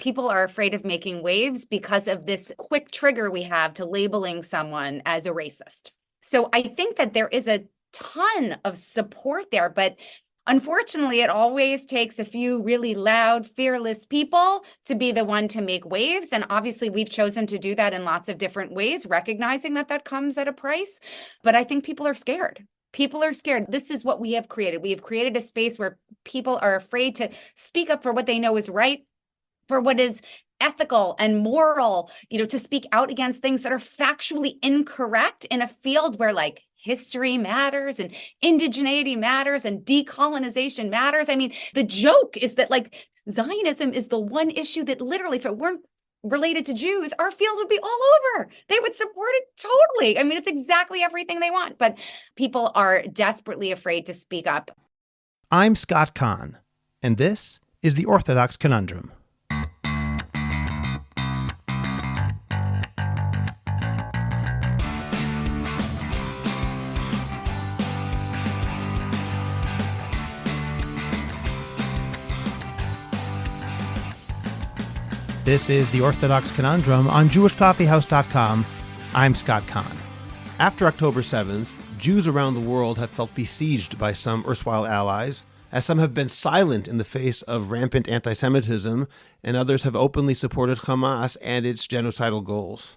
People are afraid of making waves because of this quick trigger we have to labeling someone as a racist. So I think that there is a ton of support there, but unfortunately, it always takes a few really loud, fearless people to be the one to make waves. And obviously, we've chosen to do that in lots of different ways, recognizing that that comes at a price. But I think people are scared. People are scared. This is what we have created. We have created a space where people are afraid to speak up for what they know is right, for what is ethical and moral, to speak out against things that are factually incorrect in a field where history matters and indigeneity matters and decolonization matters. I mean, the joke is that Zionism is the one issue that literally, if it weren't related to Jews, our fields would be all over. They would support it totally. I mean, it's exactly everything they want, but people are desperately afraid to speak up. I'm Scott Kahn, and this is The Orthodox Conundrum. This is The Orthodox Conundrum on JewishCoffeehouse.com. I'm Scott Kahn. After October 7th, Jews around the world have felt besieged by some erstwhile allies, as some have been silent in the face of rampant antisemitism, and others have openly supported Hamas and its genocidal goals.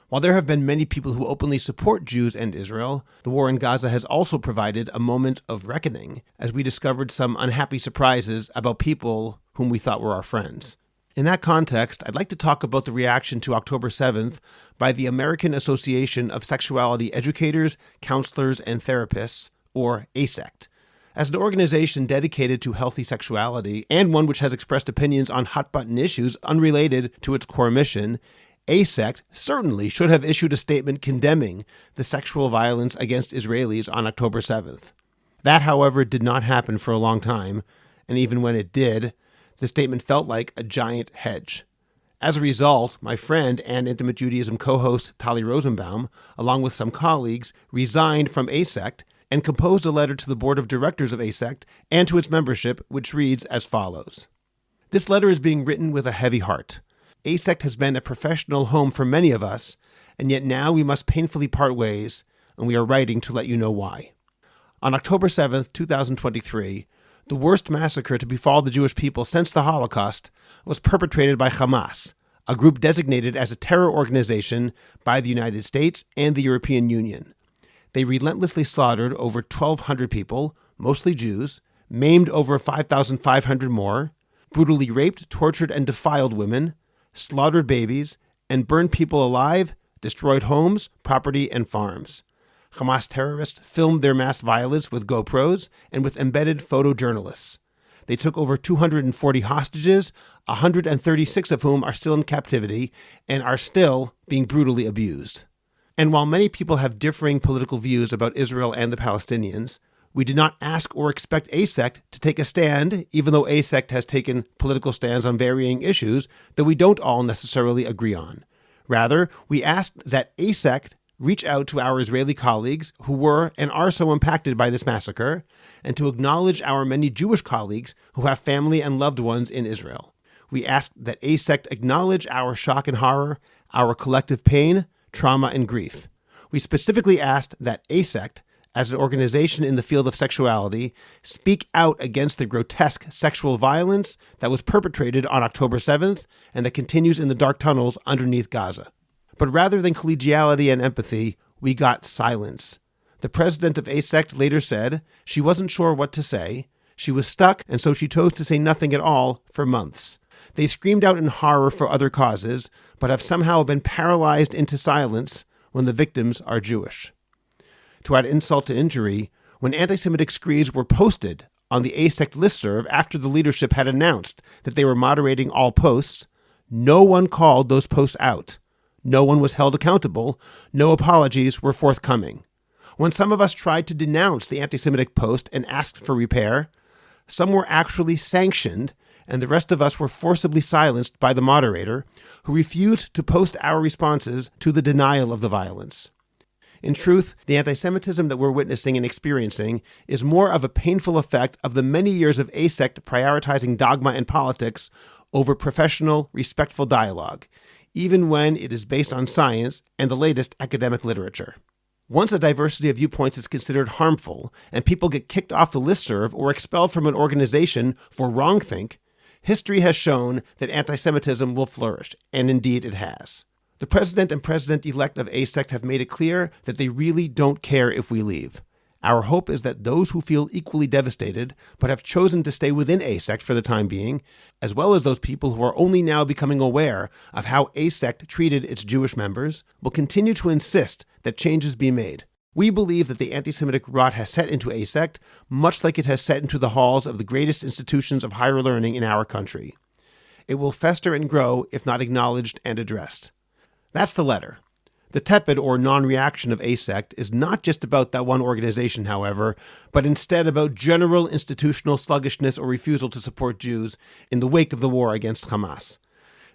While there have been many people who openly support Jews and Israel, the war in Gaza has also provided a moment of reckoning, as we discovered some unhappy surprises about people whom we thought were our friends. In that context, I'd like to talk about the reaction to October 7th by the American Association of Sexuality Educators, Counselors, and Therapists, or AASECT. As an organization dedicated to healthy sexuality, and one which has expressed opinions on hot-button issues unrelated to its core mission, AASECT certainly should have issued a statement condemning the sexual violence against Israelis on October 7th. That, however, did not happen for a long time, and even when it did, the statement felt like a giant hedge. As a result, my friend and Intimate Judaism co-host Tali Rosenbaum, along with some colleagues, resigned from AASECT and composed a letter to the board of directors of AASECT and to its membership, which reads as follows. This letter is being written with a heavy heart. AASECT has been a professional home for many of us, and yet now we must painfully part ways, and we are writing to let you know why. On October 7th, 2023, the worst massacre to befall the Jewish people since the Holocaust was perpetrated by Hamas, a group designated as a terror organization by the United States and the European Union. They relentlessly slaughtered over 1,200 people, mostly Jews, maimed over 5,500 more, brutally raped, tortured, and defiled women, slaughtered babies, and burned people alive, destroyed homes, property, and farms. Hamas terrorists filmed their mass violence with GoPros and with embedded photojournalists. They took over 240 hostages, 136 of whom are still in captivity and are still being brutally abused. And while many people have differing political views about Israel and the Palestinians, we did not ask or expect AASECT to take a stand, even though AASECT has taken political stands on varying issues that we don't all necessarily agree on. Rather, we asked that AASECT reach out to our Israeli colleagues who were and are so impacted by this massacre, and to acknowledge our many Jewish colleagues who have family and loved ones in Israel. We asked that AASECT acknowledge our shock and horror, our collective pain, trauma, and grief. We specifically asked that AASECT, as an organization in the field of sexuality, speak out against the grotesque sexual violence that was perpetrated on October 7th and that continues in the dark tunnels underneath Gaza. But rather than collegiality and empathy, we got silence. The president of AASECT later said she wasn't sure what to say. She was stuck, and so she chose to say nothing at all for months. They screamed out in horror for other causes, but have somehow been paralyzed into silence when the victims are Jewish. To add insult to injury, when anti-Semitic screeds were posted on the AASECT listserv after the leadership had announced that they were moderating all posts, no one called those posts out. No one was held accountable. No apologies were forthcoming. When some of us tried to denounce the anti-Semitic post and asked for repair, some were actually sanctioned, and the rest of us were forcibly silenced by the moderator, who refused to post our responses to the denial of the violence. In truth, the anti-Semitism that we're witnessing and experiencing is more of a painful effect of the many years of AASECT prioritizing dogma and politics over professional, respectful dialogue, even when it is based on science and the latest academic literature. Once a diversity of viewpoints is considered harmful and people get kicked off the listserv or expelled from an organization for wrongthink, history has shown that anti-Semitism will flourish, and indeed it has. The president and president-elect of AASECT have made it clear that they really don't care if we leave. Our hope is that those who feel equally devastated but have chosen to stay within AASECT for the time being, as well as those people who are only now becoming aware of how AASECT treated its Jewish members, will continue to insist that changes be made. We believe that the anti-Semitic rot has set into AASECT, much like it has set into the halls of the greatest institutions of higher learning in our country. It will fester and grow if not acknowledged and addressed. That's the letter. The tepid or non-reaction of AASECT is not just about that one organization, however, but instead about general institutional sluggishness or refusal to support Jews in the wake of the war against Hamas.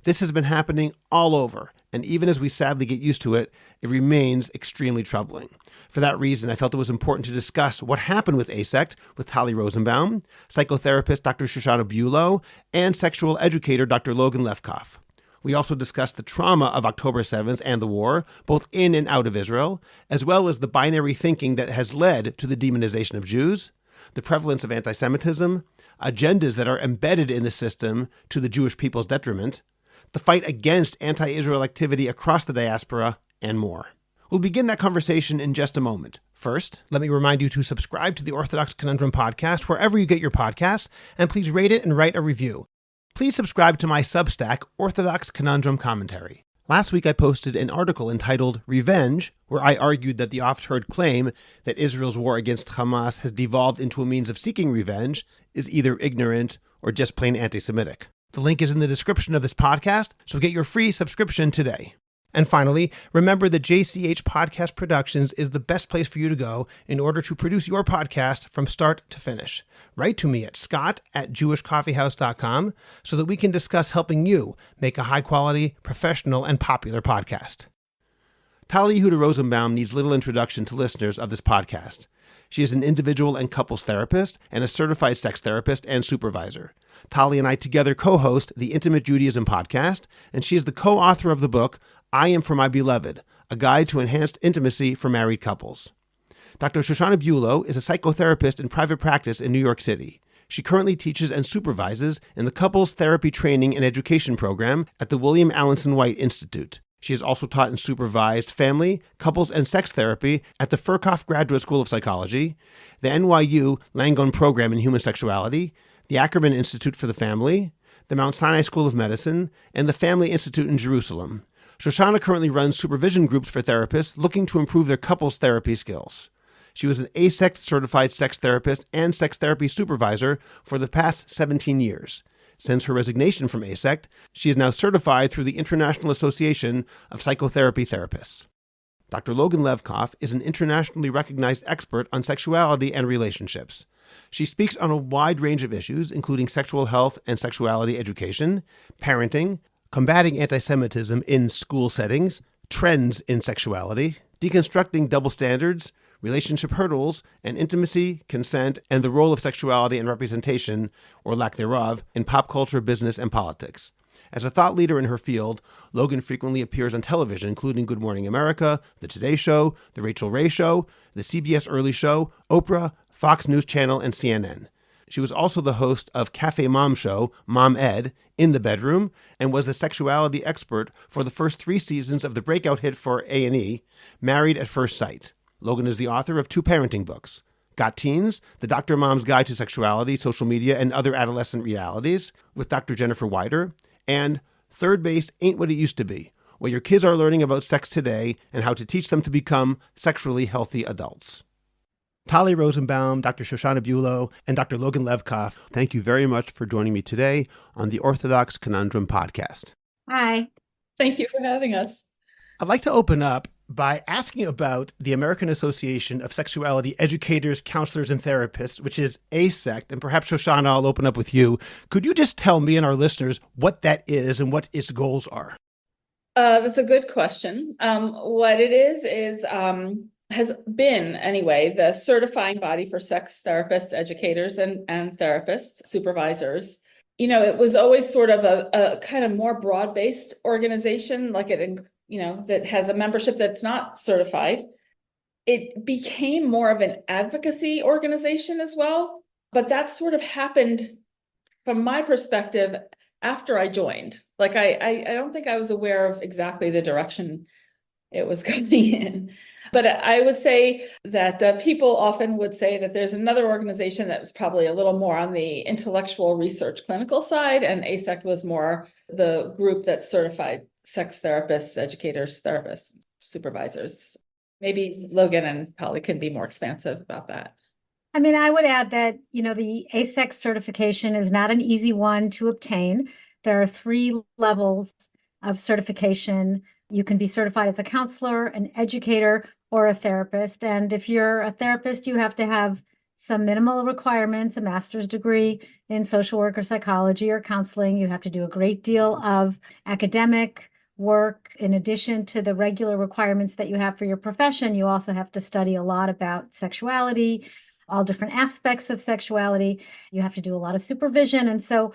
This has been happening all over, and even as we sadly get used to it, it remains extremely troubling. For that reason, I felt it was important to discuss what happened with AASECT with Tali Rosenbaum, psychotherapist Dr. Shoshana Bulow, and sexual educator Dr. Logan Levkoff. We also discussed the trauma of October 7th and the war, both in and out of Israel, as well as the binary thinking that has led to the demonization of Jews, the prevalence of anti-Semitism, agendas that are embedded in the system to the Jewish people's detriment, the fight against anti-Israel activity across the diaspora, and more. We'll begin that conversation in just a moment. First, let me remind you to subscribe to the Orthodox Conundrum podcast wherever you get your podcasts, and please rate it and write a review. Please subscribe to my Substack, Orthodox Conundrum Commentary. Last week I posted an article entitled Revenge, where I argued that the oft-heard claim that Israel's war against Hamas has devolved into a means of seeking revenge is either ignorant or just plain anti-Semitic. The link is in the description of this podcast, so get your free subscription today. And finally, remember that JCH Podcast Productions is the best place for you to go in order to produce your podcast from start to finish. Write to me at scott@jewishcoffeehouse.com so that we can discuss helping you make a high-quality, professional, and popular podcast. Tali Yehuda Rosenbaum needs little introduction to listeners of this podcast. She is an individual and couples therapist and a certified sex therapist and supervisor. Tali and I together co-host the Intimate Judaism podcast, and she is the co-author of the book, I Am for My Beloved, a guide to enhanced intimacy for married couples. Dr. Shoshana Bulow is a psychotherapist in private practice in New York City. She currently teaches and supervises in the Couples Therapy Training and Education Program at the William Alanson White Institute. She has also taught and supervised family, couples, and sex therapy at the Furkoff Graduate School of Psychology, the NYU Langone Program in Human Sexuality, the Ackerman Institute for the Family, the Mount Sinai School of Medicine, and the Family Institute in Jerusalem. Shoshana currently runs supervision groups for therapists looking to improve their couples therapy skills. She was an AASECT certified sex therapist and sex therapy supervisor for the past 17 years. Since her resignation from AASECT, she is now certified through the International Association of Psychotherapy Therapists. Dr. Logan Levkoff is an internationally recognized expert on sexuality and relationships. She speaks on a wide range of issues, including sexual health and sexuality education, parenting, combating anti-Semitism in school settings, trends in sexuality, deconstructing double standards, relationship hurdles, and intimacy, consent, and the role of sexuality and representation, or lack thereof, in pop culture, business, and politics. As a thought leader in her field, Logan frequently appears on television, including Good Morning America, The Today Show, The Rachel Ray Show, The CBS Early Show, Oprah, Fox News Channel, and CNN. She was also the host of Cafe Mom Show, Mom Ed, In the Bedroom, and was the sexuality expert for the first 3 seasons of the breakout hit for A&E, Married at First Sight. Logan is the author of 2 parenting books, Got Teens, The Dr. Mom's Guide to Sexuality, Social Media, and Other Adolescent Realities, with Dr. Jennifer Wider, and Third Base Ain't What It Used to Be, where your kids are learning about sex today and how to teach them to become sexually healthy adults. Tali Rosenbaum, Dr. Shoshana Bulow, and Dr. Logan Levkoff, thank you very much for joining me today on the Orthodox Conundrum podcast. Hi. Thank you for having us. I'd like to open up by asking about the American Association of Sexuality Educators, Counselors, and Therapists, which is AASECT, and perhaps, Shoshana, I'll open up with you. Could you just tell me and our listeners what that is and what its goals are? That's a good question. What it is has been, anyway, the certifying body for sex therapists, educators, and therapists, supervisors. it was always sort of a kind of more broad-based organization, like that has a membership that's not certified. It became more of an advocacy organization as well, but that sort of happened from my perspective after I joined. Like I don't think I was aware of exactly the direction it was going in. But I would say that people often would say that there's another organization that was probably a little more on the intellectual research clinical side, and AASECT was more the group that certified sex therapists, educators, therapists, supervisors. Maybe Logan and Polly can be more expansive about that. I mean, I would add that, the AASECT certification is not an easy one to obtain. There are 3 levels of certification. You can be certified as a counselor, an educator, or a therapist. And if you're a therapist, you have to have some minimal requirements, a master's degree in social work or psychology or counseling. You have to do a great deal of academic work. In addition to the regular requirements that you have for your profession, you also have to study a lot about sexuality, all different aspects of sexuality. You have to do a lot of supervision. And so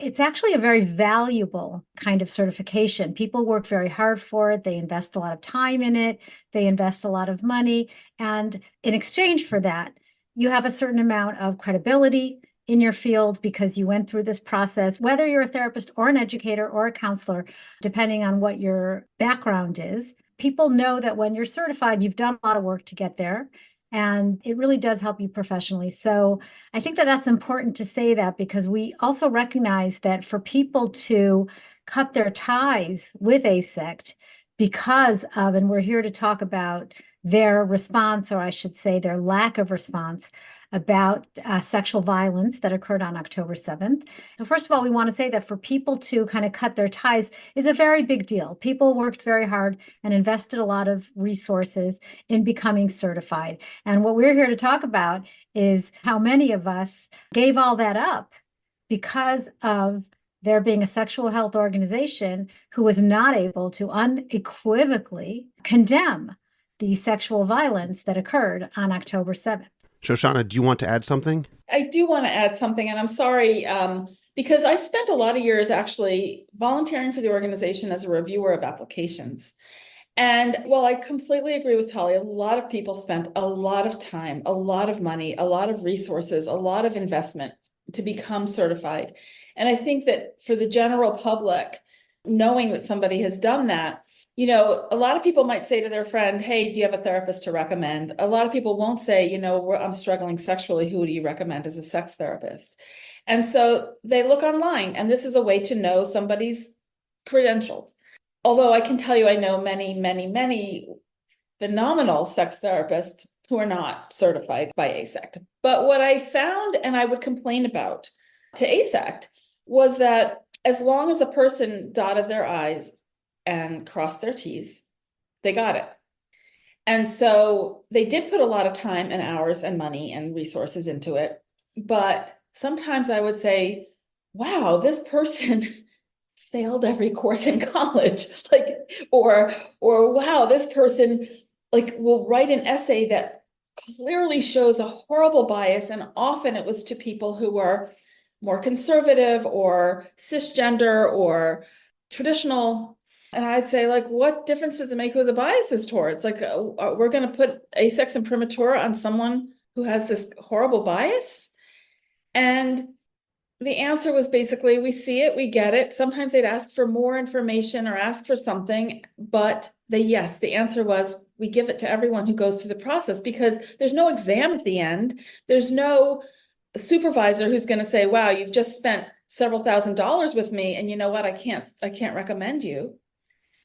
it's actually a very valuable kind of certification. People work very hard for it. They invest a lot of time in it. They invest a lot of money. And in exchange for that, you have a certain amount of credibility in your field because you went through this process, whether you're a therapist or an educator or a counselor, depending on what your background is. People know that when you're certified, you've done a lot of work to get there. And it really does help you professionally. So I think that that's important to say that because we also recognize that for people to cut their ties with AASECT because of, and we're here to talk about their response, or I should say their lack of response about sexual violence that occurred on October 7th. So first of all, we want to say that for people to kind of cut their ties is a very big deal. People worked very hard and invested a lot of resources in becoming certified. And what we're here to talk about is how many of us gave all that up because of there being a sexual health organization who was not able to unequivocally condemn the sexual violence that occurred on October 7th. Shoshana, do you want to add something? I do want to add something, and I'm sorry, because I spent a lot of years actually volunteering for the organization as a reviewer of applications. And while I completely agree with Holly, a lot of people spent a lot of time, a lot of money, a lot of resources, a lot of investment to become certified. And I think that for the general public, knowing that somebody has done that, a lot of people might say to their friend, hey, do you have a therapist to recommend? A lot of people won't say, I'm struggling sexually. Who do you recommend as a sex therapist? And so they look online, and this is a way to know somebody's credentials. Although I can tell you, I know many, many, many phenomenal sex therapists who are not certified by AASECT. But what I found, and I would complain about to AASECT, was that as long as a person dotted their I's and crossed their T's, they got it. And so they did put a lot of time and hours and money and resources into it. But sometimes I would say, wow, this person failed every course in college, or wow, this person will write an essay that clearly shows a horrible bias. And often it was to people who were more conservative or cisgender or traditional. And I'd say, what difference does it make who the bias is towards? We're going to put AASECT imprimatur on someone who has this horrible bias? And the answer was basically, we see it, we get it. Sometimes they'd ask for more information or ask for something, but the answer was, we give it to everyone who goes through the process, because there's no exam at the end. There's no supervisor who's going to say, wow, you've just spent several $1,000s with me, and you know what, I can't recommend you.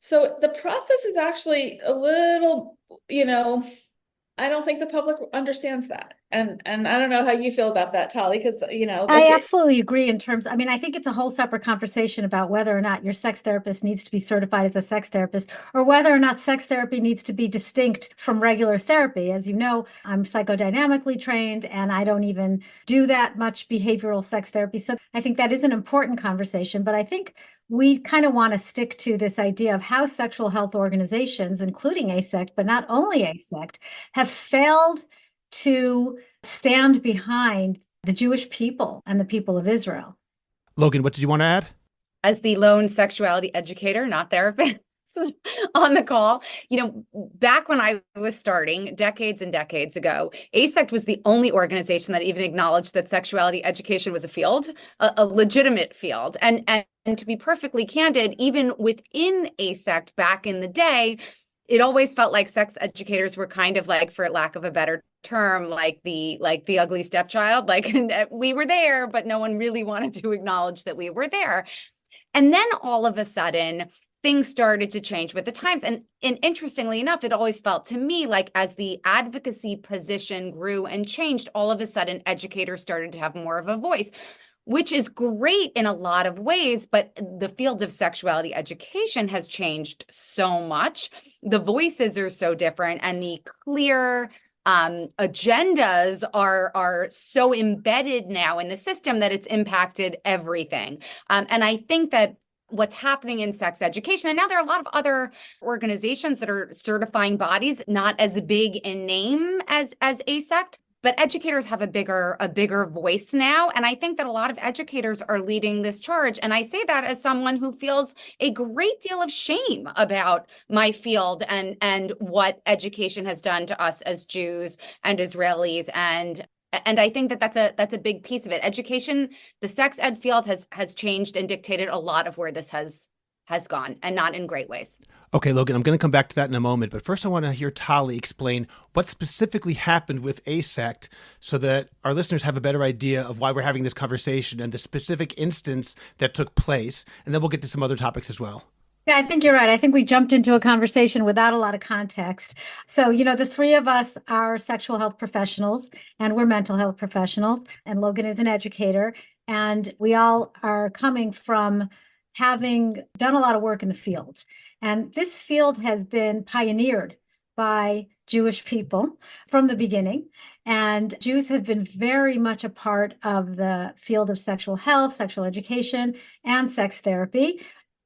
So the process is actually a little, I don't think the public understands that. And I don't know how you feel about that, Tali, because, I absolutely agree in terms, I think it's a whole separate conversation about whether or not your sex therapist needs to be certified as a sex therapist, or whether or not sex therapy needs to be distinct from regular therapy. As you know, I'm psychodynamically trained, and I don't even do that much behavioral sex therapy. So I think that is an important conversation, but I think we kind of want to stick to this idea of how sexual health organizations, including AASECT, but not only AASECT, have failed to stand behind the Jewish people and the people of Israel. Logan, what did you want to add? As the lone sexuality educator, not therapist, on the call, back when I was starting decades and decades ago, AASECT was the only organization that even acknowledged that sexuality education was a field, a legitimate field. And to be perfectly candid, even within AASECT back in the day, it always felt like sex educators were kind of like, for lack of a better term, like the ugly stepchild. Like we were there, but no one really wanted to acknowledge that we were there. And then all of a sudden, things started to change with the times. And interestingly enough, it always felt to me like as the advocacy position grew and changed, all of a sudden educators started to have more of a voice, which is great in a lot of ways. But the field of sexuality education has changed so much. The voices are so different, and the clear agendas are so embedded now in the system that it's impacted everything. And I think that what's happening in sex education, and now there are a lot of other organizations that are certifying bodies, not as big in name as AASECT, but educators have a bigger voice now. And I think that a lot of educators are leading this charge. And I say that as someone who feels a great deal of shame about my field and what education has done to us as Jews and Israelis. And I think that that's a big piece of it. Education, the sex ed field has changed and dictated a lot of where this has gone, and not in great ways. Okay, Logan, I'm going to come back to that in a moment, but first I want to hear Tali explain what specifically happened with AASECT so that our listeners have a better idea of why we're having this conversation and the specific instance that took place, and then we'll get to some other topics as well. Yeah, I think you're right. I think we jumped into a conversation without a lot of context. So, the three of us are sexual health professionals and we're mental health professionals, and Logan is an educator, and we all are coming from having done a lot of work in the field. And this field has been pioneered by Jewish people from the beginning. And Jews have been very much a part of the field of sexual health, sexual education, and sex therapy,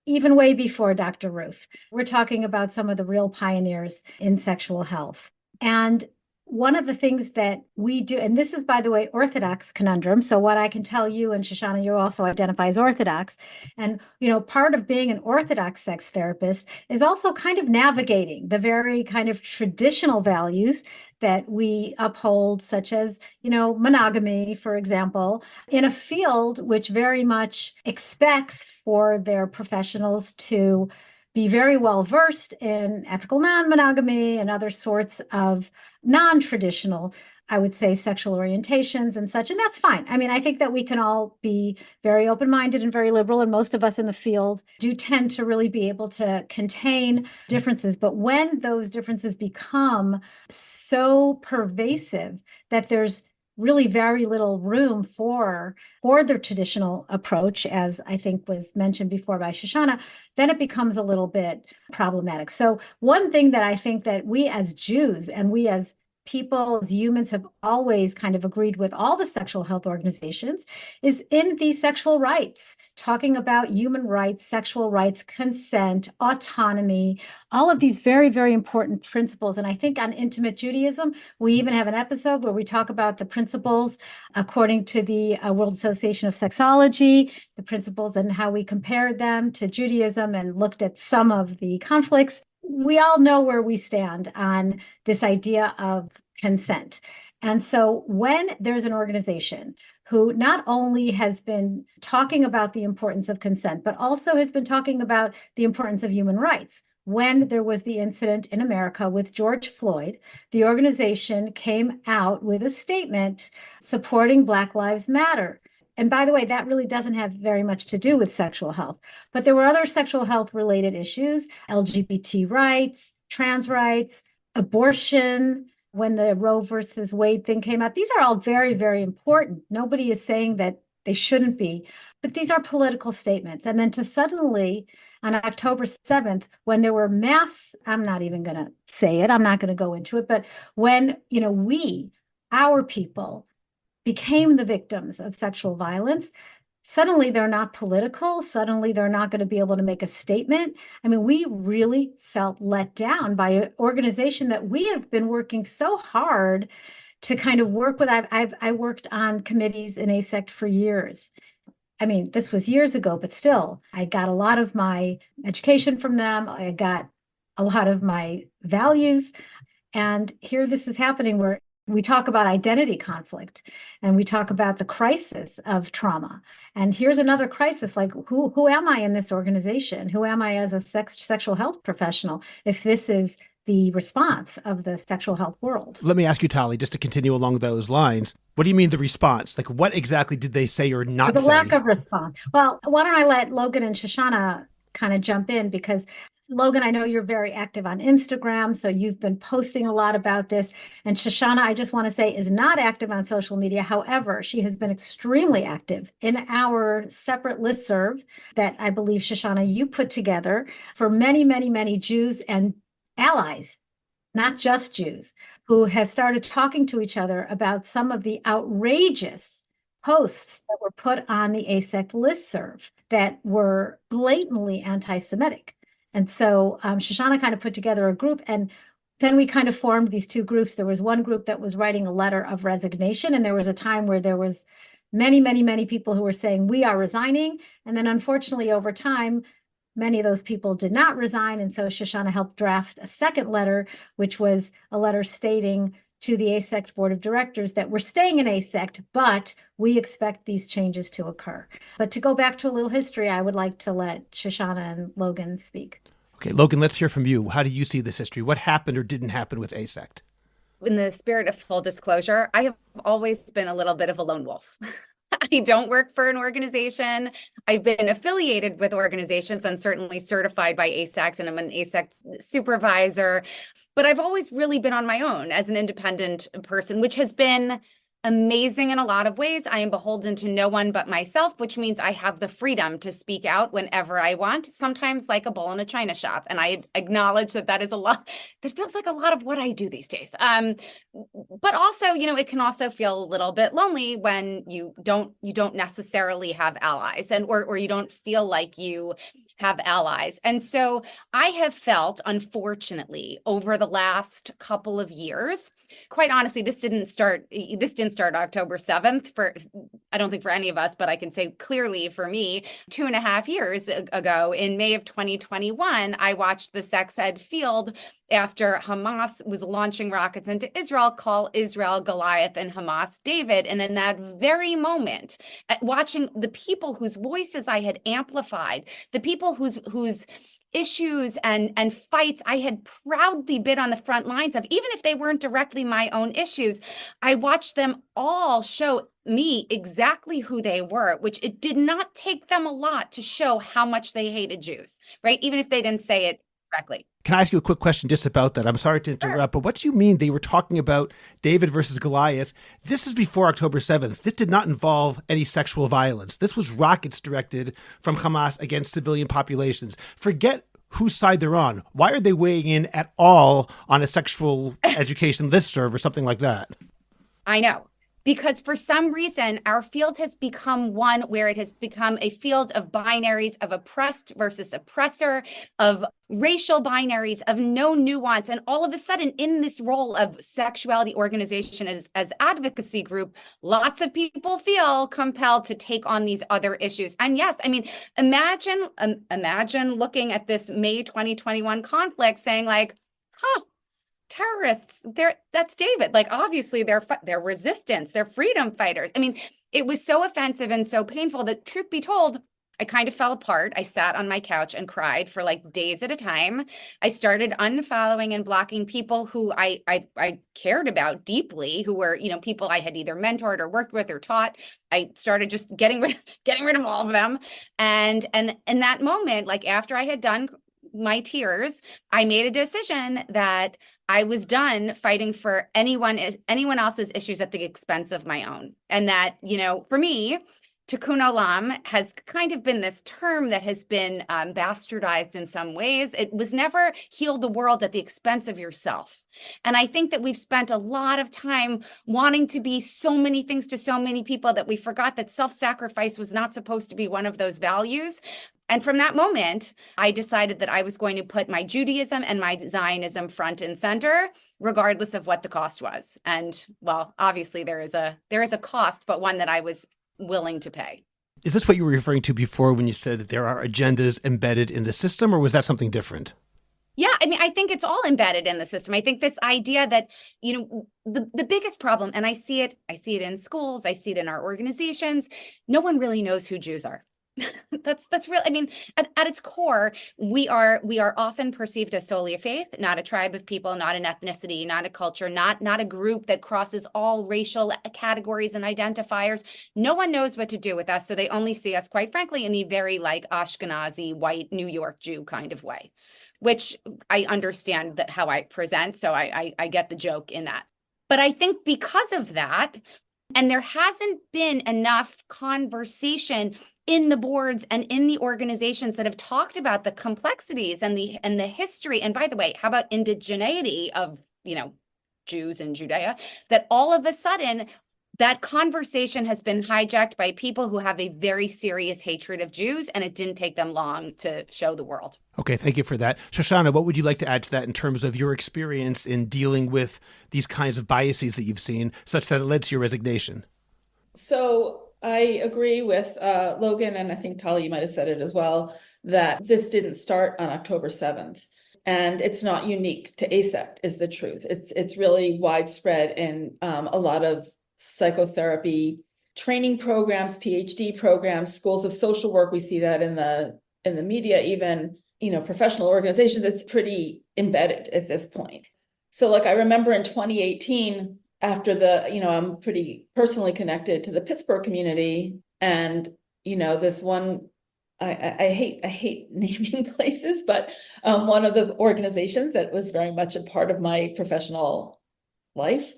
even way before Dr. Ruth. We're talking about some of the real pioneers in sexual health. And one of the things that we do, and this is, by the way, Orthodox conundrum. So what I can tell you, and Shoshana, you also identify as Orthodox. And, part of being an Orthodox sex therapist is also kind of navigating the very kind of traditional values that we uphold, such as, monogamy, for example, in a field which very much expects for their professionals to be very well versed in ethical non-monogamy and other sorts of non-traditional, I would say, sexual orientations and such. And that's fine. I mean, I think that we can all be very open-minded and very liberal, and most of us in the field do tend to really be able to contain differences. But when those differences become so pervasive that there's really very little room for the traditional approach, as I think was mentioned before by Shoshana, then it becomes a little bit problematic. So one thing that I think that we as Jews and we as people, as humans, have always kind of agreed with all the sexual health organizations is in the sexual rights, talking about human rights, sexual rights, consent, autonomy, all of these very, very important principles. And I think on Intimate Judaism, we even have an episode where we talk about the principles according to the World Association of Sexology, the principles and how we compared them to Judaism and looked at some of the conflicts. We all know where we stand on this idea of consent. And so when there's an organization who not only has been talking about the importance of consent, but also has been talking about the importance of human rights, when there was the incident in America with George Floyd, the organization came out with a statement supporting Black Lives Matter. And by the way, that really doesn't have very much to do with sexual health, but there were other sexual health related issues, LGBT rights, trans rights, abortion, when the Roe versus Wade thing came out. These are all very, very important. Nobody is saying that they shouldn't be, but these are political statements. And then to suddenly, on October 7th, when there were mass, I'm not even going to say it, I'm not going to go into it, but when, our people, became the victims of sexual violence, suddenly they're not political. Suddenly they're not going to be able to make a statement. I mean, we really felt let down by an organization that we have been working so hard to kind of work with. I worked on committees in AASECT for years. I mean, this was years ago, but still, I got a lot of my education from them. I got a lot of my values. And here this is happening where we talk about identity conflict and we talk about the crisis of trauma. And here's another crisis, like who am I in this organization? Who am I as a sexual health professional if this is the response of the sexual health world? Let me ask you, Tali, just to continue along those lines. What do you mean the response? Like, what exactly did they say or not the say? lack of response. Well, why don't I let Logan and Shoshana kind of jump in, because Logan, I know you're very active on Instagram, so you've been posting a lot about this. And Shoshana, I just want to say, is not active on social media. However, she has been extremely active in our separate listserv that I believe, Shoshana, you put together for many, many, many Jews and allies, not just Jews, who have started talking to each other about some of the outrageous posts that were put on the AASECT listserv that were blatantly anti-Semitic. And so Shoshana kind of put together a group, and then we kind of formed these two groups. There was one group that was writing a letter of resignation, and there was a time where there was many, many, many people who were saying, we are resigning. And then unfortunately, over time, many of those people did not resign. And so Shoshana helped draft a second letter, which was a letter stating to the AASECT board of directors that we're staying in AASECT, but we expect these changes to occur. But to go back to a little history, I would like to let Shoshana and Logan speak. Okay, Logan, let's hear from you. How do you see this history? What happened or didn't happen with AASECT? In the spirit of full disclosure, I have always been a little bit of a lone wolf. I don't work for an organization. I've been affiliated with organizations and certainly certified by AASECT, and I'm an AASECT supervisor. But I've always really been on my own as an independent person, which has been amazing in a lot of ways. I am beholden to no one but myself, which means I have the freedom to speak out whenever I want, sometimes like a bull in a china shop. And I acknowledge that that is a lot, that feels like a lot of what I do these days. But also, it can also feel a little bit lonely when you don't necessarily have allies, and or you don't feel like you have allies. And so I have felt, unfortunately, over the last couple of years, quite honestly, this didn't start October 7th I don't think for any of us, but I can say clearly for me, 2.5 years ago in May of 2021, I watched the sex ed field after Hamas was launching rockets into Israel, call Israel Goliath and Hamas David. And in that very moment, watching the people whose voices I had amplified, the people whose issues and fights I had proudly been on the front lines of, even if they weren't directly my own issues, I watched them all show me exactly who they were, which it did not take them a lot to show how much they hated Jews, right? Even if they didn't say it directly. Can I ask you a quick question just about that? I'm sorry to interrupt, but what do you mean they were talking about David versus Goliath? This is before October 7th. This did not involve any sexual violence. This was rockets directed from Hamas against civilian populations. Forget whose side they're on. Why are they weighing in at all on a sexual education listserv or something like that? I know. Because for some reason, our field has become one where it has become a field of binaries, of oppressed versus oppressor, of racial binaries, of no nuance. And all of a sudden, in this role of sexuality organization as advocacy group, lots of people feel compelled to take on these other issues. And yes, I mean, imagine looking at this May 2021 conflict saying like, terrorists, that's David. Like, obviously they're resistance, they're freedom fighters. I mean, it was so offensive and so painful that, truth be told, I kind of fell apart. I sat on my couch and cried for like days at a time. I started unfollowing and blocking people who I cared about deeply, who were, people I had either mentored or worked with or taught. I started just getting rid of all of them. And in that moment, like after I had done my tears, I made a decision that I was done fighting for anyone else's issues at the expense of my own. And that, for me, tikkun olam has kind of been this term that has been bastardized in some ways. It was never heal the world at the expense of yourself. And I think that we've spent a lot of time wanting to be so many things to so many people that we forgot that self-sacrifice was not supposed to be one of those values. And from that moment, I decided that I was going to put my Judaism and my Zionism front and center, regardless of what the cost was. And well, obviously there is a cost, but one that I was willing to pay. Is this what you were referring to before when you said that there are agendas embedded in the system, or was that something different? Yeah, I mean, I think it's all embedded in the system. I think this idea that, the biggest problem, and I see it in schools, I see it in our organizations, no one really knows who Jews are. That's real. I mean, at its core, we are often perceived as solely a faith, not a tribe of people, not an ethnicity, not a culture, not a group that crosses all racial categories and identifiers. No one knows what to do with us, so they only see us, quite frankly, in the very like Ashkenazi white New York Jew kind of way, which I understand that how I present, so I get the joke in that. But I think because of that, and there hasn't been enough conversation in the boards and in the organizations that have talked about the complexities and the history. And by the way, how about indigeneity of, Jews in Judea, that all of a sudden that conversation has been hijacked by people who have a very serious hatred of Jews, and it didn't take them long to show the world. Okay, thank you for that. Shoshana, what would you like to add to that in terms of your experience in dealing with these kinds of biases that you've seen, such that it led to your resignation? So I agree with Logan, and I think Tali, you might have said it as well, that this didn't start on October 7th. And it's not unique to AASECT, is the truth. It's really widespread in a lot of psychotherapy training programs, PhD programs, schools of social work. We see that in the media, even, professional organizations. It's pretty embedded at this point. So like I remember in 2018, after I'm pretty personally connected to the Pittsburgh community, and this one, I hate naming places, but one of the organizations that was very much a part of my professional life,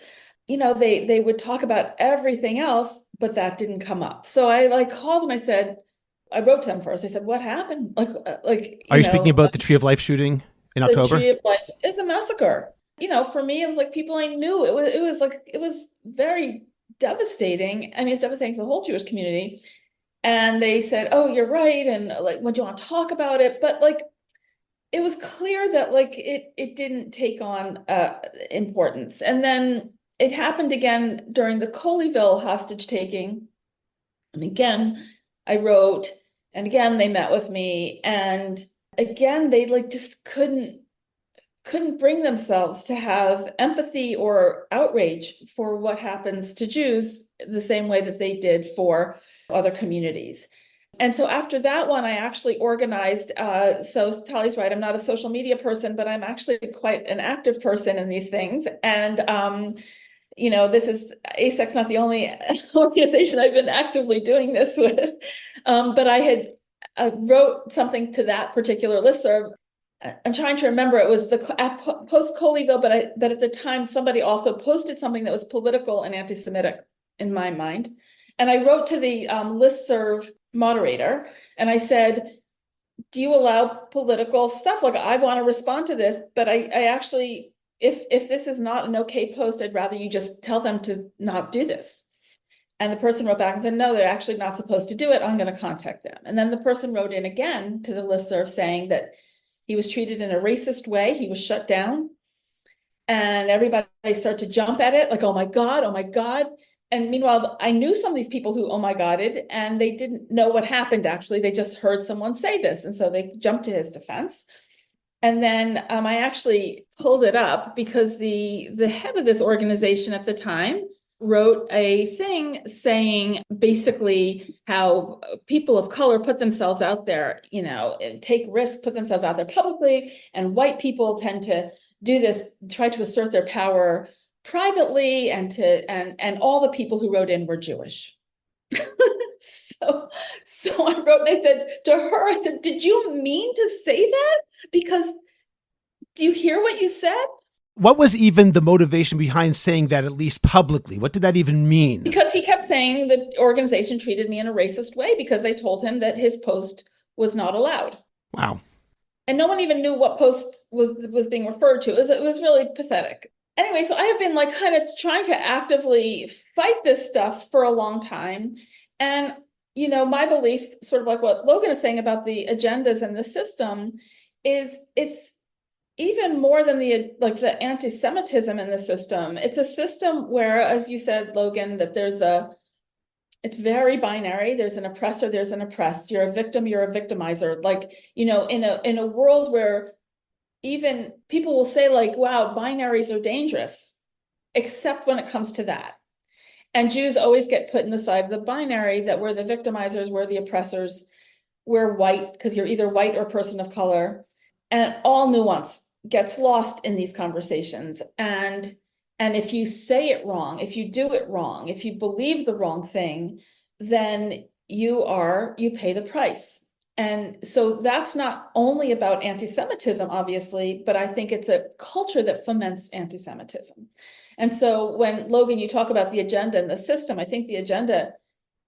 they would talk about everything else, but that didn't come up. So I called and I wrote to him first. I said, "What happened?" Are you speaking about the Tree of Life shooting in October? The Tree of Life is a massacre. For me, it was like people I knew. It was very devastating. I mean, it's devastating for the whole Jewish community. And they said, "Oh, you're right." And would you want to talk about it? But it was clear that it didn't take on importance. And then it happened again during the Colleyville hostage taking. And again, I wrote, and again, they met with me. And again, they just couldn't bring themselves to have empathy or outrage for what happens to Jews the same way that they did for other communities. And so after that one, I actually organized, so Tali's right, I'm not a social media person, but I'm actually quite an active person in these things. And, this is, AASECT's not the only organization I've been actively doing this with, but I wrote something to that particular listserv. I'm trying to remember, it was post Colleyville, but at the time somebody also posted something that was political and anti-Semitic in my mind. And I wrote to the listserv moderator and I said, "Do you allow political stuff? I want to respond to this, but I actually, if this is not an okay post, I'd rather you just tell them to not do this." And the person wrote back and said, "No, they're actually not supposed to do it. I'm going to contact them." And then the person wrote in again to the listserv saying that he was treated in a racist way. He was shut down. And everybody started to jump at it, "Oh my God, oh my God." And meanwhile, I knew some of these people who, oh my God, and they didn't know what happened, actually. They just heard someone say this. And so they jumped to his defense. And then I actually pulled it up because the head of this organization at the time wrote a thing saying basically how people of color put themselves out there, take risks, put themselves out there publicly, and white people tend to do this, try to assert their power privately, and all the people who wrote in were Jewish. So I wrote and I said to her, "Did you mean to say that? Because do you hear what you said?" What was even the motivation behind saying that, at least publicly? What did that even mean? Because he kept saying the organization treated me in a racist way because they told him that his post was not allowed. Wow. And no one even knew what post was being referred to. It was really pathetic. Anyway, so I have been kind of trying to actively fight this stuff for a long time. And, my belief, sort of like what Logan is saying about the agendas and the system, is it's even more than the anti-Semitism in the system. It's a system where, as you said, Logan, that It's very binary. There's an oppressor, there's an oppressed. You're a victim, you're a victimizer. Like, in a world where even people will say like, wow, binaries are dangerous, except when it comes to that. And Jews always get put in the side of the binary that we're the victimizers, we're the oppressors, we're white, because you're either white or a person of color. And all nuance gets lost in these conversations. And if you say it wrong, if you do it wrong, if you believe the wrong thing, then you pay the price. And so that's not only about anti-Semitism, obviously, but I think it's a culture that foments anti-Semitism. And so when, Logan, you talk about the agenda and the system, I think the agenda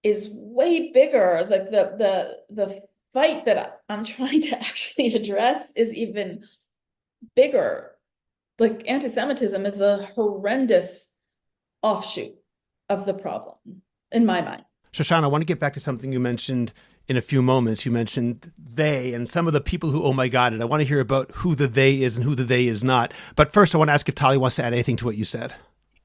is way bigger. Like the fight that I'm trying to actually address is even bigger. Like anti-Semitism is a horrendous offshoot of the problem, in my mind. Shoshana, I want to get back to something you mentioned in a few moments. You mentioned they and some of the people who, oh my God, and I want to hear about who the they is and who the they is not. But first, I want to ask if Talia wants to add anything to what you said.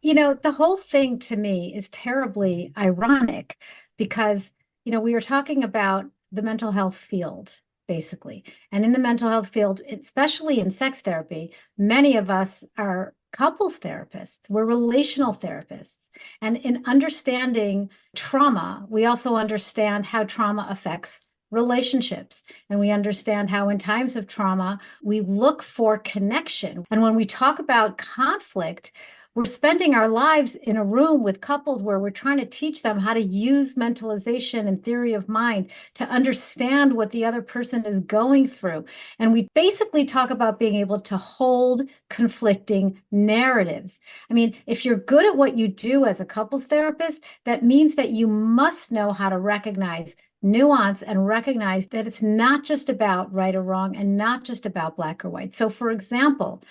The whole thing to me is terribly ironic because, we were talking about the mental health field, basically. And in the mental health field, especially in sex therapy, many of us are couples therapists, we're relational therapists. And in understanding trauma, we also understand how trauma affects relationships. And we understand how in times of trauma, we look for connection. And when we talk about conflict, we're spending our lives in a room with couples where we're trying to teach them how to use mentalization and theory of mind to understand what the other person is going through. And we basically talk about being able to hold conflicting narratives. I mean, if you're good at what you do as a couples therapist, that means that you must know how to recognize nuance and recognize that it's not just about right or wrong and not just about black or white. So, for example,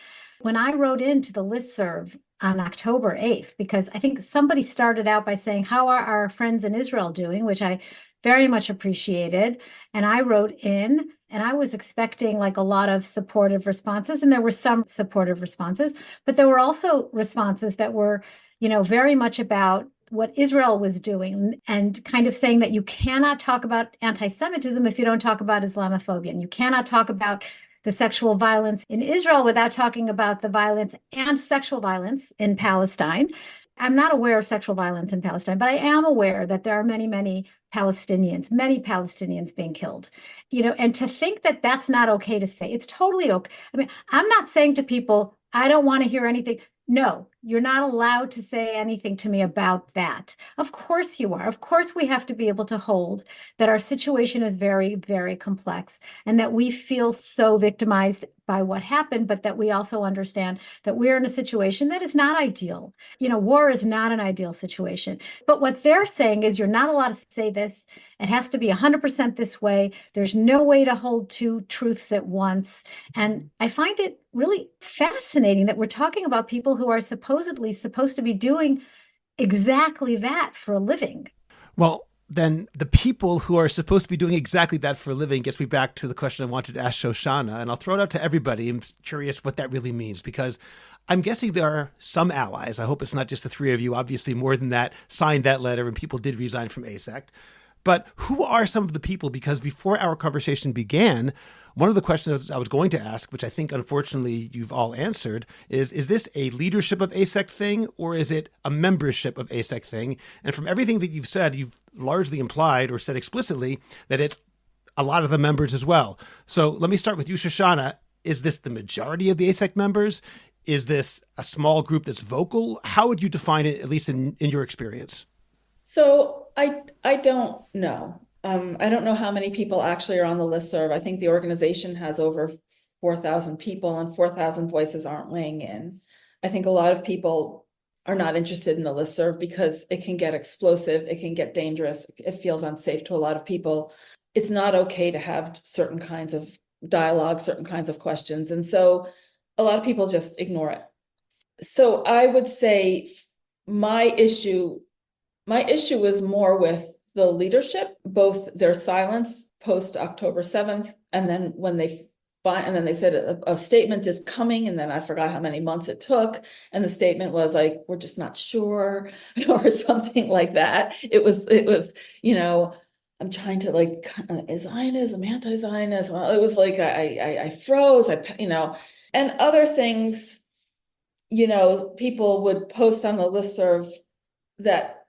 when I wrote into the listserv on October 8th, because I think somebody started out by saying, how are our friends in Israel doing? Which I very much appreciated. And I wrote in, and I was expecting like a lot of supportive responses. And there were some supportive responses, but there were also responses that were, very much about what Israel was doing and kind of saying that you cannot talk about anti-Semitism if you don't talk about Islamophobia. And you cannot talk about the sexual violence in Israel without talking about the violence and sexual violence in Palestine. I'm not aware of sexual violence in Palestine, but I am aware that there are many, many Palestinians being killed, and to think that that's not okay to say, it's totally okay. I mean, I'm not saying to people, I don't want to hear anything. No, you're not allowed to say anything to me about that. Of course you are. Of course we have to be able to hold that our situation is very, very complex and that we feel so victimized by what happened, but that we also understand that we're in a situation that is not ideal. War is not an ideal situation. But what they're saying is you're not allowed to say this. It has to be 100% this way. There's no way to hold two truths at once. And I find it really fascinating that we're talking about people who are supposedly supposed to be doing exactly that for a living. Well, then the people who are supposed to be doing exactly that for a living gets me back to the question I wanted to ask Shoshana, and I'll throw it out to everybody. I'm curious what that really means, because I'm guessing there are some allies. I hope it's not just the three of you. Obviously, more than that signed that letter, and people did resign from AASECT. But who are some of the people? Because before our conversation began, one of the questions I was going to ask, which I think unfortunately you've all answered, is this a leadership of AASECT thing or is it a membership of AASECT thing? And from everything that you've said, you've largely implied or said explicitly that it's a lot of the members as well. So let me start with you, Shoshana. Is this the majority of the AASECT members? Is this a small group that's vocal? How would you define it, at least in your experience? So I don't know. I don't know how many people actually are on the listserv. I think the organization has over 4,000 people and 4,000 voices aren't weighing in. I think a lot of people are not interested in the listserv because it can get explosive, it can get dangerous, it feels unsafe to a lot of people. It's not okay to have certain kinds of dialogue, certain kinds of questions. And so a lot of people just ignore it. So I would say my issue is more with the leadership, both their silence post October 7th, and then when they fine. And then they said a statement is coming, and then I forgot how many months it took. And the statement was like, we're just not sure, or something like that. It was, I'm trying to like, is Zionism, anti-Zionism? It was like, I froze, and other things, people would post on the listserv that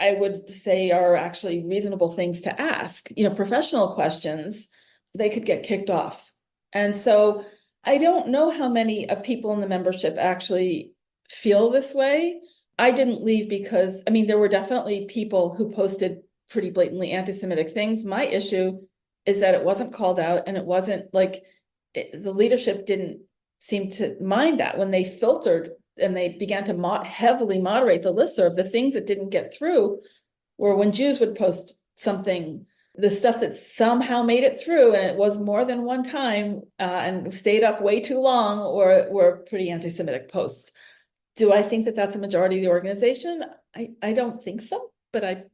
I would say are actually reasonable things to ask, professional questions, they could get kicked off. And so I don't know how many people in the membership actually feel this way. I didn't leave because, there were definitely people who posted pretty blatantly anti-Semitic things. My issue is that it wasn't called out, and it wasn't like the leadership didn't seem to mind that when they filtered and they began to heavily moderate the listserv. The things that didn't get through were when Jews would post something, the stuff that somehow made it through, and it was more than one time, and stayed up way too long, or were pretty anti-Semitic posts. Do I think that that's a majority of the organization? I don't think so, but I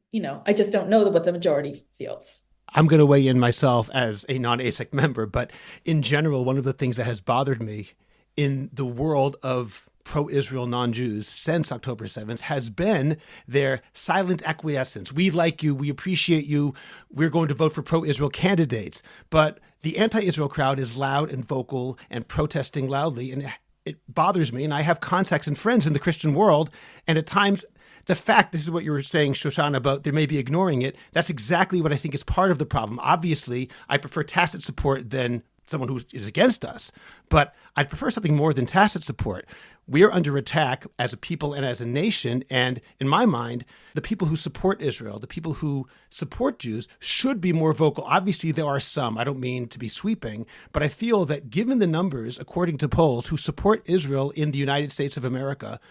just don't know what the majority feels. I'm going to weigh in myself as a non-AASECT member, but in general, one of the things that has bothered me in the world of pro-Israel non-Jews since October 7th has been their silent acquiescence. We like you. We appreciate you. We're going to vote for pro-Israel candidates. But the anti-Israel crowd is loud and vocal and protesting loudly. And it bothers me. And I have contacts and friends in the Christian world. And at times, the fact, this is what you were saying, Shoshana, about they may be ignoring it. That's exactly what I think is part of the problem. Obviously, I prefer tacit support than someone who is against us, but I'd prefer something more than tacit support. We are under attack as a people and as a nation. And in my mind, the people who support Israel, the people who support Jews should be more vocal. Obviously, there are some, I don't mean to be sweeping, but I feel that given the numbers, according to polls, who support Israel in the United States of America,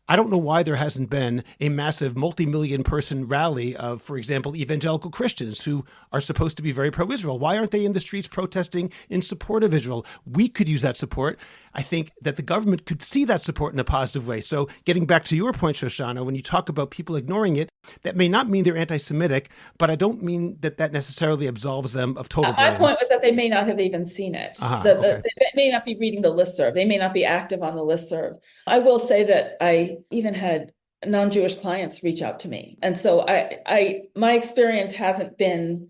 I don't know why there hasn't been a massive multi-million person rally of, for example, evangelical Christians who are supposed to be very pro-Israel. Why aren't they in the streets protesting in support of Israel? We could use that support. I think that the government could see that support in a positive way. So getting back to your point, Shoshana, when you talk about people ignoring it, that may not mean they're anti-Semitic, but I don't mean that that necessarily absolves them of total blame. My point was that they may not have even seen it. Okay. They may not be reading the listserv. They may not be active on the listserv. I will say that I even had non-Jewish clients reach out to me. And so my experience hasn't been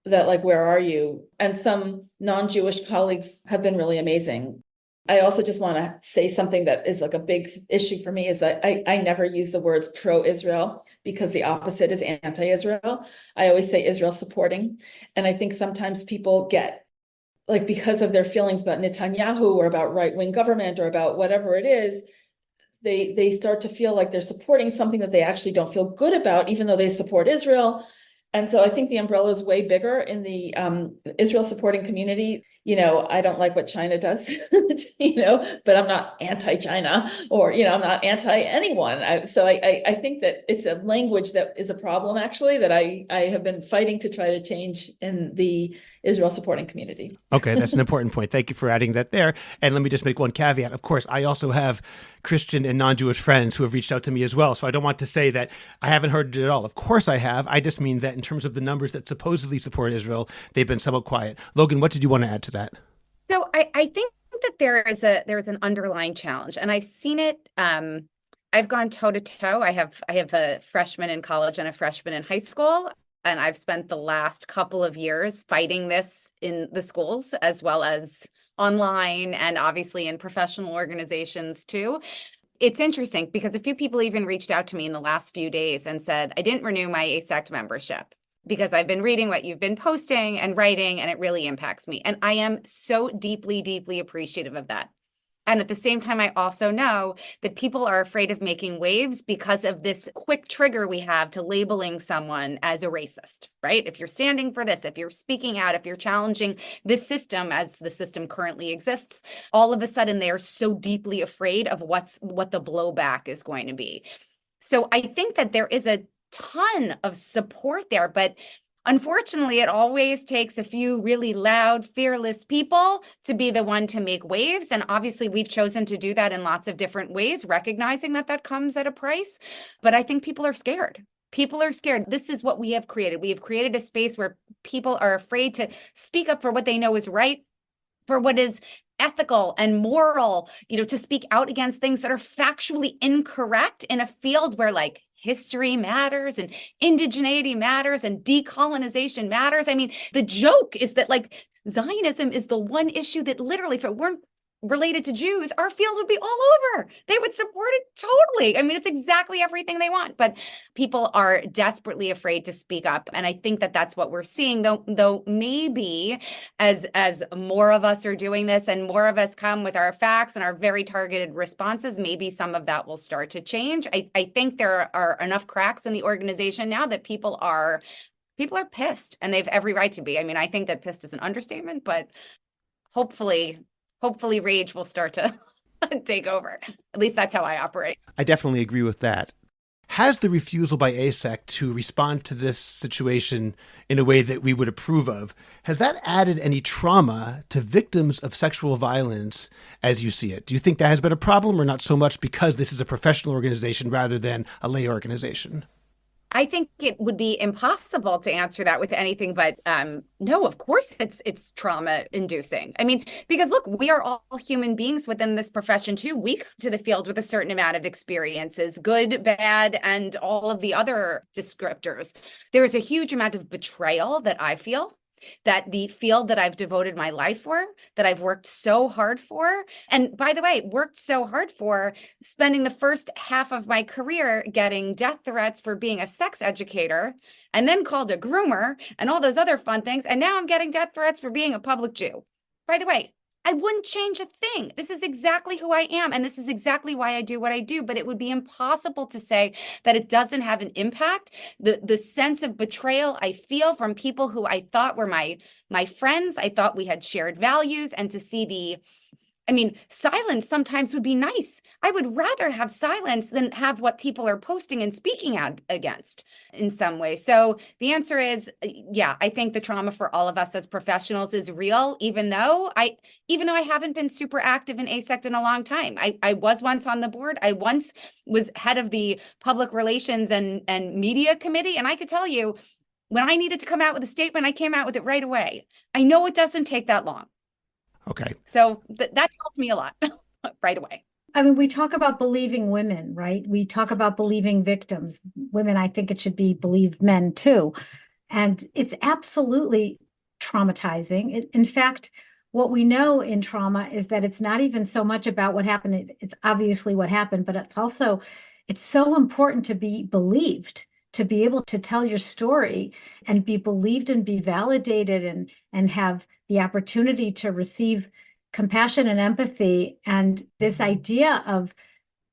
that, like, where are you? And some non-Jewish colleagues have been really amazing. I also just want to say something that is like a big issue for me is that I never use the words pro-Israel, because the opposite is anti-Israel. I always say Israel supporting. And I think sometimes people get, like, because of their feelings about Netanyahu or about right-wing government or about whatever it is, they start to feel like they're supporting something that they actually don't feel good about, even though they support Israel. And so I think the umbrella is way bigger in the Israel supporting community. I don't like what China does, but I'm not anti-China, or, I'm not anti-anyone. So I think that it's a language that is a problem, actually, that I have been fighting to try to change in the Israel supporting community. Okay, that's an important point. Thank you for adding that there. And let me just make one caveat. Of course, I also have Christian and non-Jewish friends who have reached out to me as well. So I don't want to say that I haven't heard it at all. Of course I have. I just mean that in terms of the numbers that supposedly support Israel, they've been somewhat quiet. Logan, what did you want to add to that? So I think that there's an underlying challenge, and I've seen it. I've gone toe to toe. I have a freshman in college and a freshman in high school. And I've spent the last couple of years fighting this in the schools, as well as online and obviously in professional organizations too. It's interesting because a few people even reached out to me in the last few days and said, I didn't renew my AASECT membership because I've been reading what you've been posting and writing, and it really impacts me. And I am so deeply, deeply appreciative of that. And at the same time, I also know that people are afraid of making waves because of this quick trigger we have to labeling someone as a racist, right? If you're standing for this, if you're speaking out, if you're challenging this system as the system currently exists, all of a sudden they are so deeply afraid of what the blowback is going to be. So I think that there is a ton of support there, but unfortunately, it always takes a few really loud, fearless people to be the one to make waves. And obviously, we've chosen to do that in lots of different ways, recognizing that that comes at a price. But I think people are scared. People are scared. This is what we have created. We have created a space where people are afraid to speak up for what they know is right, for what is ethical and moral, to speak out against things that are factually incorrect in a field where like history matters and indigeneity matters and decolonization matters. I mean, the joke is that like Zionism is the one issue that literally, if it weren't related to Jews, our fields would be all over. They would support it totally. I mean, it's exactly everything they want, but people are desperately afraid to speak up. And I think that that's what we're seeing, though maybe as more of us are doing this and more of us come with our facts and our very targeted responses, maybe some of that will start to change. I think there are enough cracks in the organization now that people are pissed, and they have every right to be. I mean, I think that pissed is an understatement, but hopefully rage will start to take over. At least that's how I operate. I definitely agree with that. Has the refusal by AASECT to respond to this situation in a way that we would approve of, has that added any trauma to victims of sexual violence as you see it? Do you think that has been a problem, or not so much because this is a professional organization rather than a lay organization? I think it would be impossible to answer that with anything but no, of course it's trauma inducing. I mean, because look, we are all human beings within this profession too. We come to the field with a certain amount of experiences, good, bad, and all of the other descriptors. There is a huge amount of betrayal that I feel, that the field that I've devoted my life for, that I've worked so hard for, and by the way, worked so hard for, spending the first half of my career getting death threats for being a sex educator, and then called a groomer, and all those other fun things, and now I'm getting death threats for being a public Jew. By the way, I wouldn't change a thing. This is exactly who I am, and this is exactly why I do what I do, but it would be impossible to say that it doesn't have an impact. The sense of betrayal I feel from people who I thought were my friends, I thought we had shared values, and to see silence sometimes would be nice. I would rather have silence than have what people are posting and speaking out against in some way. So the answer is, yeah, I think the trauma for all of us as professionals is real, even though I haven't been super active in AASECT in a long time. I was once on the board. I once was head of the public relations and media committee. And I could tell you, when I needed to come out with a statement, I came out with it right away. I know it doesn't take that long. Okay. So that tells me a lot right away. I mean, we talk about believing women, right? We talk about believing victims. Women, I think it should be believe men too. And it's absolutely traumatizing. In fact, what we know in trauma is that it's not even so much about what happened. It's obviously what happened, but it's so important to be believed, to be able to tell your story and be believed and be validated and have the opportunity to receive compassion and empathy. And this idea of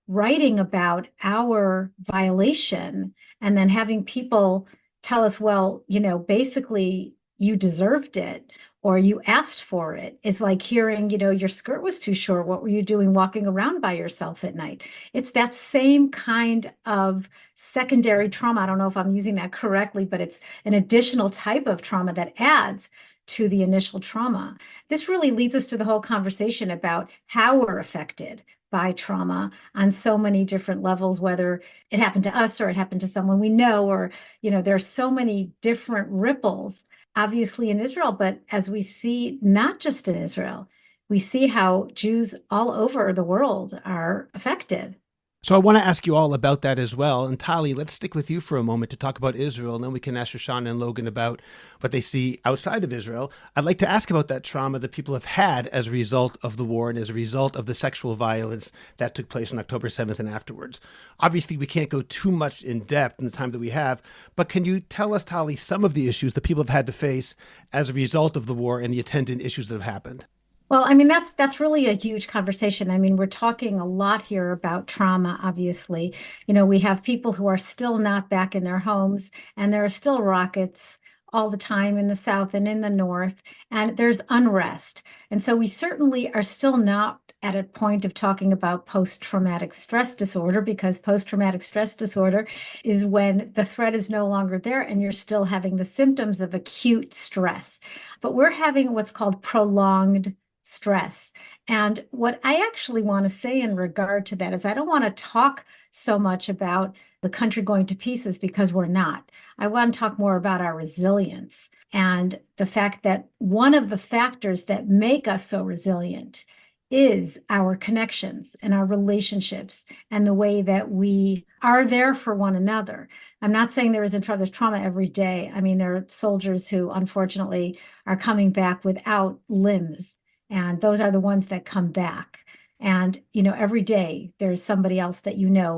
writing about our violation and then having people tell us, well, basically you deserved it or you asked for it, is like hearing, your skirt was too short. What were you doing walking around by yourself at night? It's that same kind of secondary trauma. I don't know if I'm using that correctly, but it's an additional type of trauma that adds to the initial trauma. This really leads us to the whole conversation about how we're affected by trauma on so many different levels, whether it happened to us or it happened to someone we know, or, there are so many different ripples, obviously in Israel, but as we see, not just in Israel, we see how Jews all over the world are affected. So I want to ask you all about that as well. And Tali, let's stick with you for a moment to talk about Israel, and then we can ask Shoshana and Logan about what they see outside of Israel. I'd like to ask about that trauma that people have had as a result of the war and as a result of the sexual violence that took place on October 7th and afterwards. Obviously, we can't go too much in depth in the time that we have, but can you tell us, Tali, some of the issues that people have had to face as a result of the war and the attendant issues that have happened? Well, I mean, that's really a huge conversation. I mean, we're talking a lot here about trauma, obviously. We have people who are still not back in their homes, and there are still rockets all the time in the South and in the North, and there's unrest. And so we certainly are still not at a point of talking about post-traumatic stress disorder, because post-traumatic stress disorder is when the threat is no longer there and you're still having the symptoms of acute stress. But we're having what's called prolonged stress. And what I actually want to say in regard to that is I don't want to talk so much about the country going to pieces because we're not. I want to talk more about our resilience and the fact that one of the factors that make us so resilient is our connections and our relationships and the way that we are there for one another. I'm not saying there's trauma every day. I mean, there are soldiers who unfortunately are coming back without limbs, and those are the ones that come back. And, every day there's somebody else that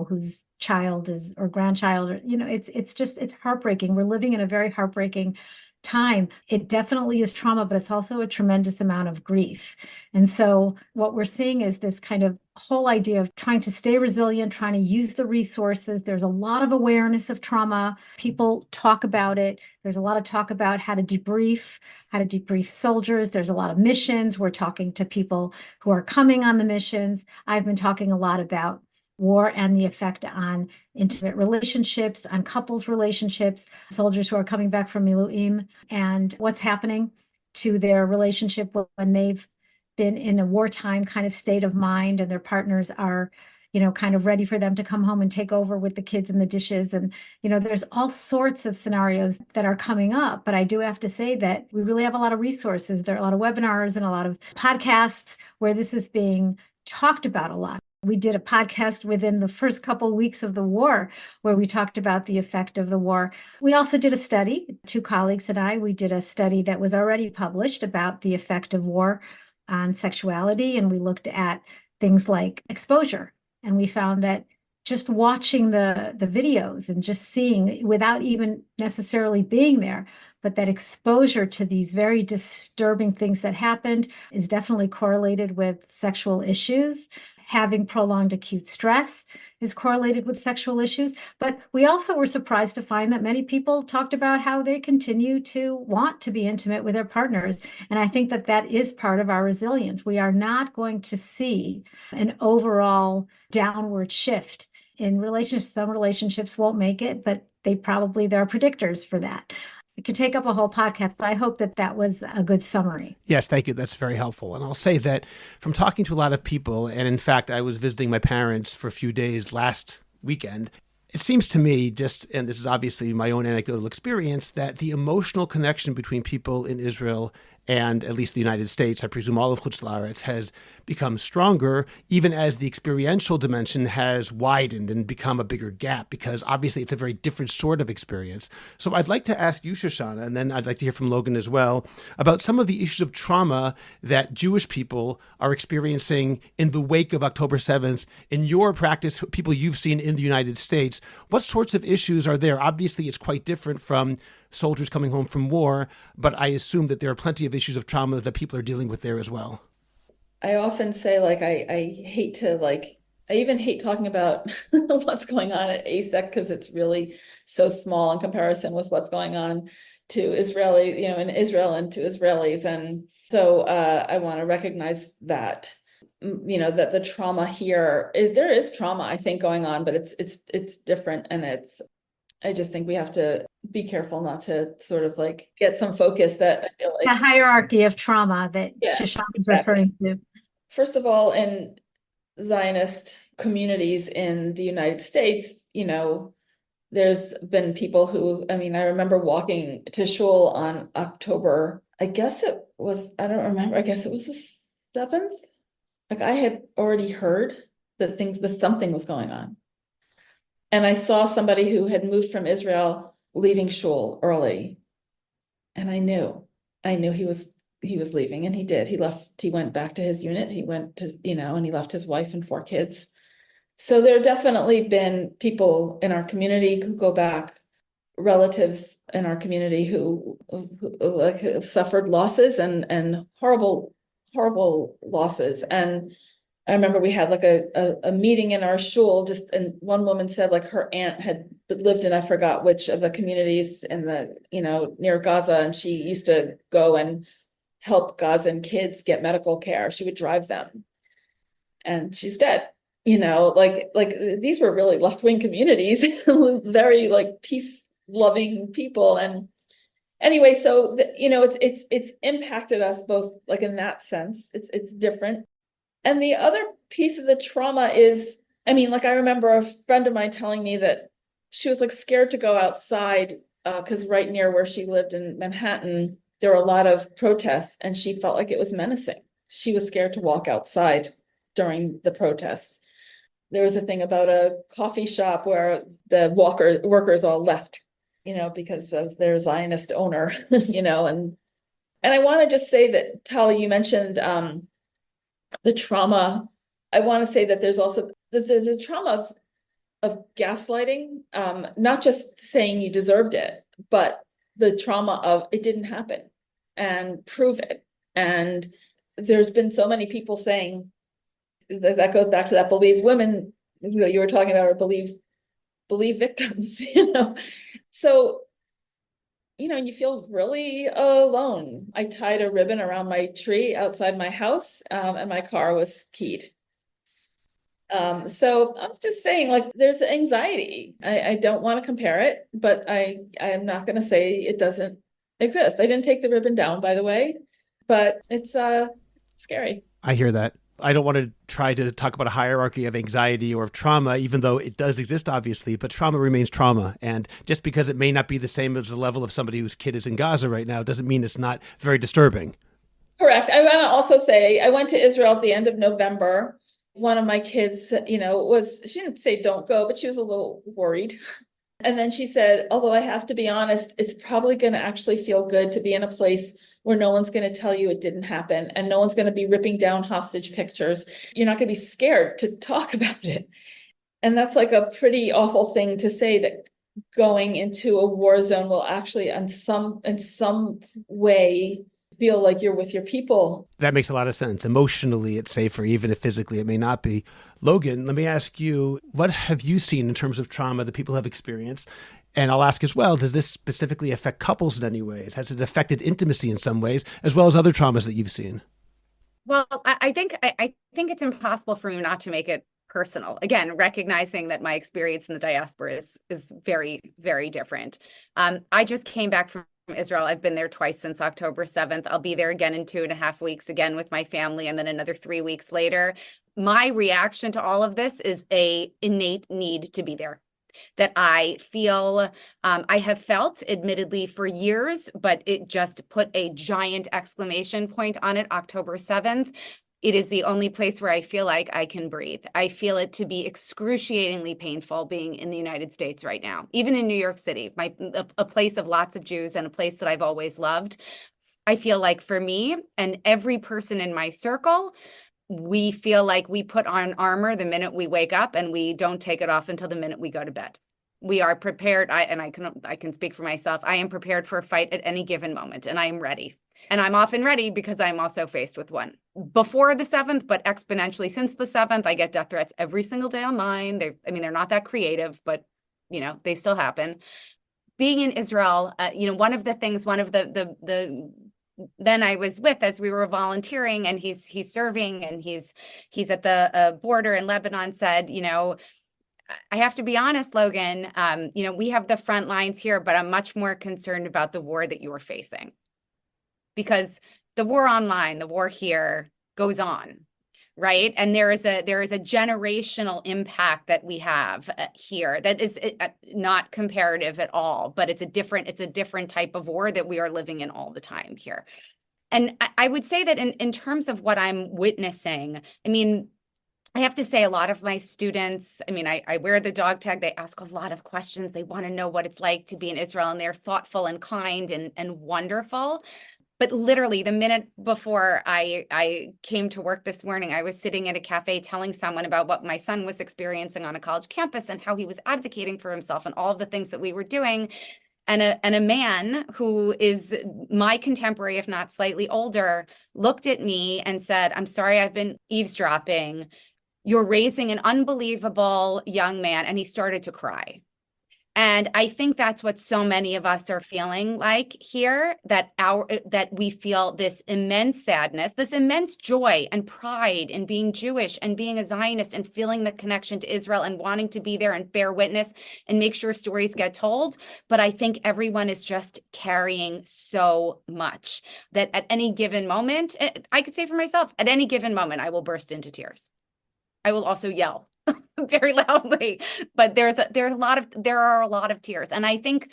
whose child is or grandchild, or, it's heartbreaking. We're living in a very heartbreaking time. It definitely is trauma, but it's also a tremendous amount of grief. And so what we're seeing is this kind of whole idea of trying to stay resilient, trying to use the resources. There's a lot of awareness of trauma. People talk about it. There's a lot of talk about how to debrief soldiers. There's a lot of missions. We're talking to people who are coming on the missions. I've been talking a lot about war and the effect on intimate relationships, on couples relationships, soldiers who are coming back from Miluim, and what's happening to their relationship when they've been in a wartime kind of state of mind and their partners are, kind of ready for them to come home and take over with the kids and the dishes. And, there's all sorts of scenarios that are coming up. But I do have to say that we really have a lot of resources. There are a lot of webinars and a lot of podcasts where this is being talked about a lot. We did a podcast within the first couple of weeks of the war where we talked about the effect of the war. We also did a study, two colleagues and I, we did a study that was already published about the effect of war on sexuality. And we looked at things like exposure. And we found that just watching the videos and just seeing without even necessarily being there, but that exposure to these very disturbing things that happened is definitely correlated with sexual issues. Having prolonged acute stress is correlated with sexual issues. But we also were surprised to find that many people talked about how they continue to want to be intimate with their partners. And I think that that is part of our resilience. We are not going to see an overall downward shift in relationships. Some relationships won't make it, but there are predictors for that. It could take up a whole podcast, but I hope that that was a good summary. Yes, thank you. That's very helpful. And I'll say that from talking to a lot of people, and in fact, I was visiting my parents for a few days last weekend, it seems to me and this is obviously my own anecdotal experience, that the emotional connection between people in Israel and at least the United States, I presume all of Chutz La'aretz, has become stronger, even as the experiential dimension has widened and become a bigger gap, because obviously it's a very different sort of experience. So I'd like to ask you, Shoshana, and then I'd like to hear from Logan as well, about some of the issues of trauma that Jewish people are experiencing in the wake of October 7th. In your practice, people you've seen in the United States, what sorts of issues are there? Obviously, it's quite different from soldiers coming home from war, but I assume that there are plenty of issues of trauma that people are dealing with there as well. I often say, I even hate talking about what's going on at AASECT because it's really so small in comparison with what's going on to Israeli, in Israel and to Israelis. And so I want to recognize that, that the trauma here there is trauma, I think, going on, but it's different. And I just think we have to be careful not to sort of get some focus that I feel like the hierarchy of trauma that Shoshana is referring to. First of all, in Zionist communities in the United States, there's been people who, I remember walking to shul on October, I guess it was the 7th. I had already heard that something was going on. And I saw somebody who had moved from Israel leaving shul early. And I knew he was leaving, and he did. He went back to his unit. He went to, and he left his wife and 4 kids. So there have definitely been people in our community who go back, relatives in our community who have suffered losses and horrible, horrible losses. And I remember we had a meeting in our shul, and one woman said her aunt had lived in, I forgot which of the communities in the, near Gaza. And she used to go and help Gazan kids get medical care. She would drive them, and she's dead. These were really left-wing communities, very peace-loving people. And anyway, so it's impacted us both, like in that sense. It's different. And the other piece of the trauma is, I mean, like I remember a friend of mine telling me that she was like scared to go outside because right near where she lived in Manhattan, there were a lot of protests, and she felt like it was menacing. She was scared to walk outside during the protests. There was a thing about a coffee shop where the workers all left, because of their Zionist owner, and I want to just say that, Tali, you mentioned the trauma. I want to say that there's a trauma of gaslighting, not just saying you deserved it, but the trauma of it didn't happen and prove it. And there's been so many people saying that goes back to that believe women that you were talking about, or believe victims, So, you feel really alone. I tied a ribbon around my tree outside my house, and my car was keyed. So I'm just saying, like, there's anxiety. I don't want to compare it, but I am not going to say it doesn't exist. I didn't take the ribbon down, by the way, but it's scary. I hear that. I don't want to try to talk about a hierarchy of anxiety or of trauma, even though it does exist, obviously, but trauma remains trauma. And just because it may not be the same as the level of somebody whose kid is in Gaza right now doesn't mean it's not very disturbing. Correct. I want to also say I went to Israel at the end of November. One of my kids, she didn't say don't go, but she was a little worried. And then she said, although I have to be honest, it's probably going to actually feel good to be in a place where no one's going to tell you it didn't happen, and no one's going to be ripping down hostage pictures. You're not going to be scared to talk about it. And that's like a pretty awful thing to say, that going into a war zone will actually in some way feel like you're with your people. That makes a lot of sense. Emotionally, it's safer, even if physically it may not be. Logan, let me ask you, what have you seen in terms of trauma that people have experienced? And I'll ask as well, does this specifically affect couples in any ways? Has it affected intimacy in some ways, as well as other traumas that you've seen? Well, I think it's impossible for me not to make it personal. Again, recognizing that my experience in the diaspora is very, very different. I just came back from Israel. I've been there twice since October 7th. I'll be there again in 2.5 weeks, again with my family, and then another 3 weeks later. My reaction to all of this is a innate need to be there, that I feel I have felt, admittedly, for years, but it just put a giant exclamation point on it October 7th. It is the only place where I feel like I can breathe. I feel it to be excruciatingly painful being in the United States right now, even in New York City, a place of lots of Jews and a place that I've always loved. I feel like for me and every person in my circle, we feel like we put on armor the minute we wake up, and we don't take it off until the minute we go to bed. We are prepared. I can speak for myself. I am prepared for a fight at any given moment, and I am ready. And I'm often ready because I'm also faced with one before the 7th, but exponentially since the 7th. I get death threats every single day online. They're not that creative, but they still happen. Being in Israel, one of the then I was with, as we were volunteering, and he's serving, and he's at the border in Lebanon, said, I have to be honest, Logan, we have the front lines here, but I'm much more concerned about the war that you are facing. Because the war online, the war here goes on, right? And there is a generational impact that we have here that is not comparative at all, but it's a different type of war that we are living in all the time here. And I would say that in terms of what I'm witnessing, I have to say a lot of my students, I wear the dog tag. They ask a lot of questions. They want to know what it's like to be in Israel, and they're thoughtful and kind and wonderful. But literally the minute before I came to work this morning, I was sitting at a cafe telling someone about what my son was experiencing on a college campus and how he was advocating for himself and all of the things that we were doing. And a man who is my contemporary, if not slightly older, looked at me and said, "I'm sorry, I've been eavesdropping. You're raising an unbelievable young man." And he started to cry. And I think that's what so many of us are feeling like here, that we feel this immense sadness, this immense joy and pride in being Jewish and being a Zionist and feeling the connection to Israel and wanting to be there and bear witness and make sure stories get told. But I think everyone is just carrying so much that at any given moment, I could say for myself, at any given moment, I will burst into tears. I will also yell very loudly, but there are a lot of tears. And I think,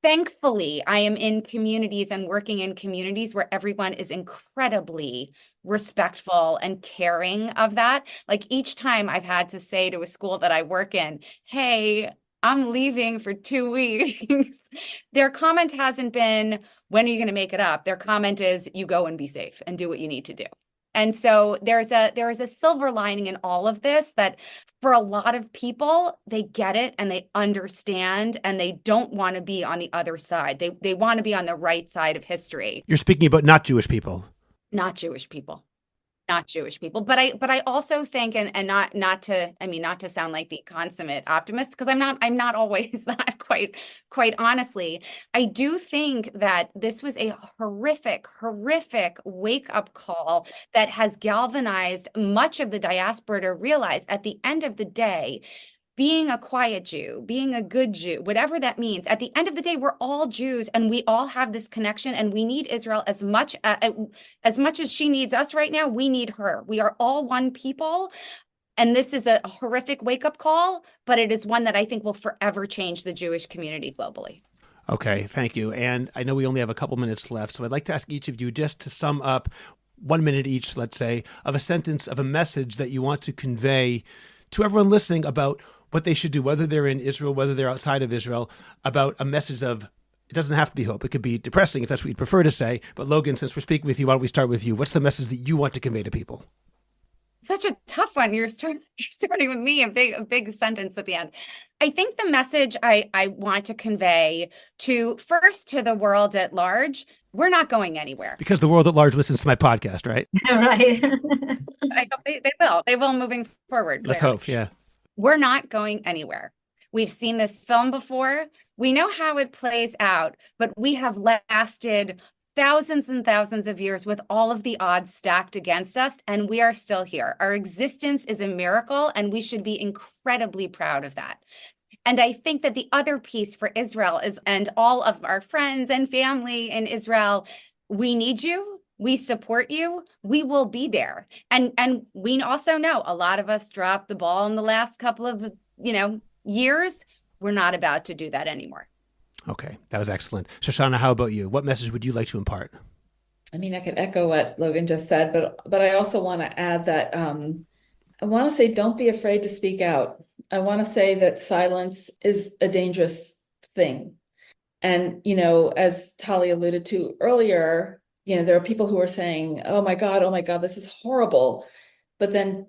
thankfully, I am in communities and working in communities where everyone is incredibly respectful and caring of that. Like each time I've had to say to a school that I work in, hey, I'm leaving for 2 weeks. Their comment hasn't been, when are you going to make it up? Their comment is, you go and be safe and do what you need to do. And so there is a silver lining in all of this, that for a lot of people, they get it and they understand, and they don't want to be on the other side. They want to be on the right side of history. You're speaking about not Jewish people. Not Jewish people. Not Jewish people. But I also think, and not to sound like the consummate optimist, because I'm not always that, quite honestly. I do think that this was a horrific wake-up call that has galvanized much of the diaspora to realize, at the end of the day, being a quiet Jew, being a good Jew, whatever that means, at the end of the day, we're all Jews and we all have this connection, and we need Israel as much as she needs us right now. We need her. We are all one people. And this is a horrific wake-up call, but it is one that I think will forever change the Jewish community globally. Okay, thank you. And I know we only have a couple minutes left, so I'd like to ask each of you just to sum up 1 minute each, let's say, of a sentence of a message that you want to convey to everyone listening about what they should do, whether they're in Israel, whether they're outside of Israel, about a message of, it doesn't have to be hope. It could be depressing if that's what you'd prefer to say. But Logan, since we're speaking with you, why don't we start with you? What's the message that you want to convey to people? Such a tough one. You're starting with me, a big sentence at the end. I think the message I want to convey to the world at large, we're not going anywhere. Because the world at large listens to my podcast, right? Right. I hope they will. They will moving forward. Let's hope, yeah. We're not going anywhere. We've seen this film before. We know how it plays out, but we have lasted thousands and thousands of years with all of the odds stacked against us, and we are still here. Our existence is a miracle, and we should be incredibly proud of that. And I think that the other piece for Israel is, and all of our friends and family in Israel, we need you. We support you. We will be there. And we also know a lot of us dropped the ball in the last couple of, years. We're not about to do that anymore. Okay, that was excellent. Shoshana, how about you? What message would you like to impart? I mean, I could echo what Logan just said, but I also want to add that I want to say, don't be afraid to speak out. I want to say that silence is a dangerous thing. And, as Tali alluded to earlier, there are people who are saying, oh my God, this is horrible, but then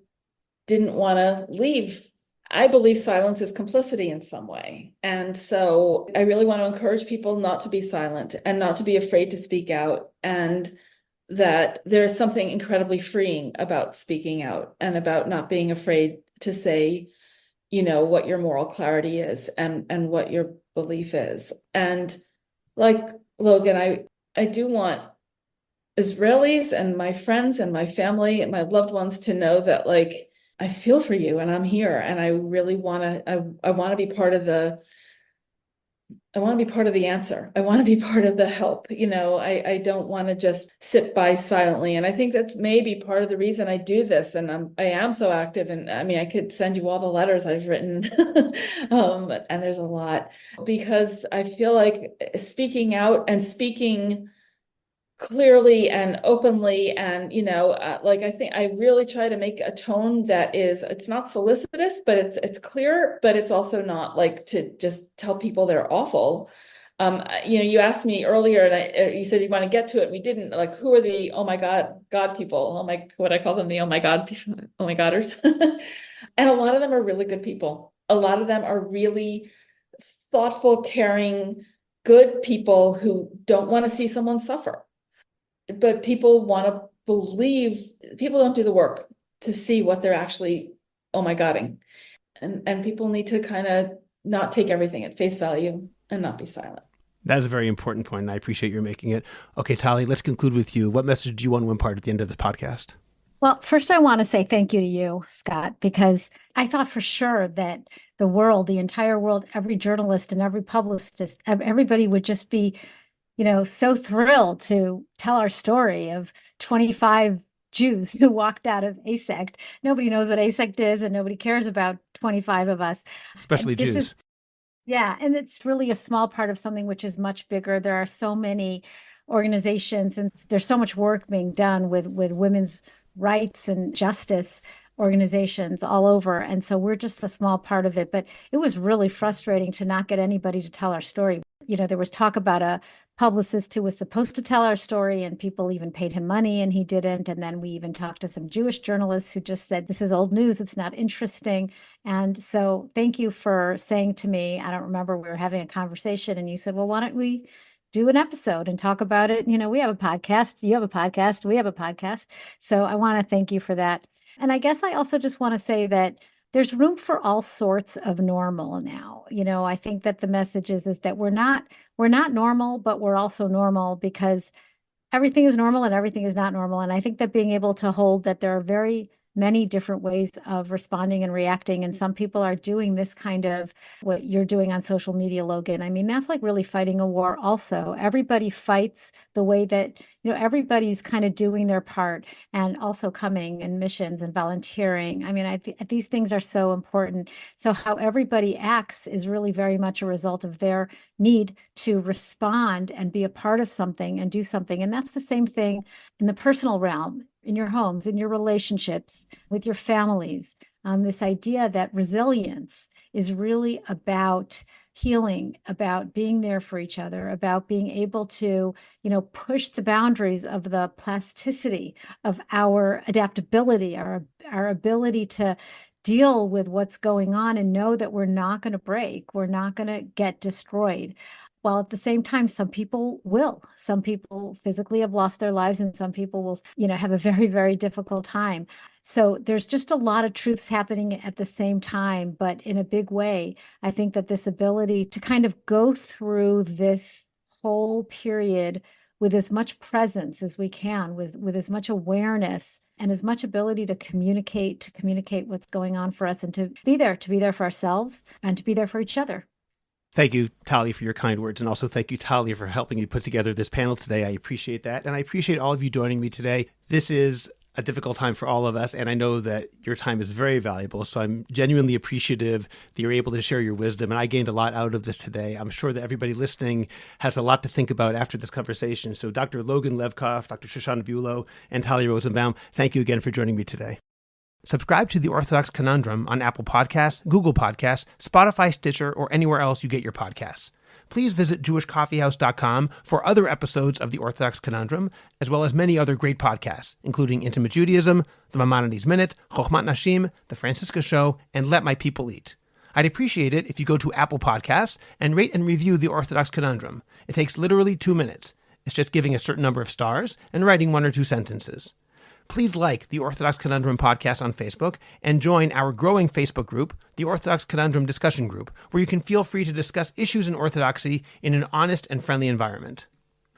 didn't want to leave. I believe silence is complicity in some way. And so I really want to encourage people not to be silent and not to be afraid to speak out, and that there's something incredibly freeing about speaking out and about not being afraid to say, what your moral clarity is and what your belief is. And like Logan, I do want Israelis and my friends and my family and my loved ones to know that, like, I feel for you and I'm here, and I really want to, I want to be part of the answer. I want to be part of the help. I don't want to just sit by silently. And I think that's maybe part of the reason I do this. And I am so active. And I mean, I could send you all the letters I've written, and there's a lot, because I feel like speaking out and speaking clearly and openly, and I think I really try to make a tone that it's not solicitous, but it's clear, but it's also not like to just tell people they're awful. You asked me earlier, and you said you want to get to it. We didn't. Like, who are the oh my God people? What I call them, the oh my Goders. And a lot of them are really good people. A lot of them are really thoughtful, caring, good people who don't want to see someone suffer. But people want to believe, people don't do the work to see what they're actually oh my Godding. And people need to kind of not take everything at face value and not be silent. That is a very important point, and I appreciate your making it. Okay, Tali, let's conclude with you. What message do you want to impart at the end of this podcast? Well, first, I want to say thank you to you, Scott, because I thought for sure that the world, the entire world, every journalist and every publicist, everybody would just be, so thrilled to tell our story of 25 Jews who walked out of AASECT. Nobody knows what AASECT is, and nobody cares about 25 of us. Especially Jews. Yeah, and it's really a small part of something which is much bigger. There are so many organizations, and there's so much work being done with women's rights and justice organizations all over. And so we're just a small part of it. But it was really frustrating to not get anybody to tell our story. There was talk about a publicist who was supposed to tell our story, and people even paid him money and he didn't. And then we even talked to some Jewish journalists who just said, this is old news, it's not interesting. And so thank you for saying to me, I don't remember, we were having a conversation and you said, well, why don't we do an episode and talk about it? We have a podcast, you have a podcast, we have a podcast. So I want to thank you for that. And I guess I also just want to say that there's room for all sorts of normal now. I think that the message is that we're not normal, but we're also normal, because everything is normal and everything is not normal. And I think that being able to hold that there are very many different ways of responding and reacting. And some people are doing this kind of what you're doing on social media, Logan. I mean, that's like really fighting a war also. Everybody fights the way that, everybody's kind of doing their part, and also coming and missions and volunteering. I mean, these things are so important. So how everybody acts is really very much a result of their need to respond and be a part of something and do something. And that's the same thing in the personal realm, in your homes, in your relationships, with your families. This idea that resilience is really about healing, about being there for each other, about being able to, push the boundaries of the plasticity of our adaptability, our ability to deal with what's going on and know that we're not going to break, we're not going to get destroyed. While at the same time, some people will. Some people physically have lost their lives, and some people will, have a very, very difficult time. So there's just a lot of truths happening at the same time, but in a big way. I think that this ability to kind of go through this whole period with as much presence as we can, with as much awareness and as much ability to communicate what's going on for us, and to be there for ourselves and to be there for each other. Thank you, Tali, for your kind words. And also thank you, Tali, for helping me put together this panel today. I appreciate that. And I appreciate all of you joining me today. This is a difficult time for all of us, and I know that your time is very valuable. So I'm genuinely appreciative that you're able to share your wisdom. And I gained a lot out of this today. I'm sure that everybody listening has a lot to think about after this conversation. So Dr. Logan Levkoff, Dr. Shoshana Bulow, and Tali Rosenbaum, thank you again for joining me today. Subscribe to The Orthodox Conundrum on Apple Podcasts, Google Podcasts, Spotify, Stitcher, or anywhere else you get your podcasts. Please visit jewishcoffeehouse.com for other episodes of The Orthodox Conundrum, as well as many other great podcasts, including Intimate Judaism, The Maimonides Minute, Chochmat Nashim, The Francisca Show, and Let My People Eat. I'd appreciate it if you go to Apple Podcasts and rate and review The Orthodox Conundrum. It takes literally 2 minutes. It's just giving a certain number of stars and writing 1 or 2 sentences. Please like the Orthodox Conundrum podcast on Facebook and join our growing Facebook group, the Orthodox Conundrum Discussion Group, where you can feel free to discuss issues in Orthodoxy in an honest and friendly environment.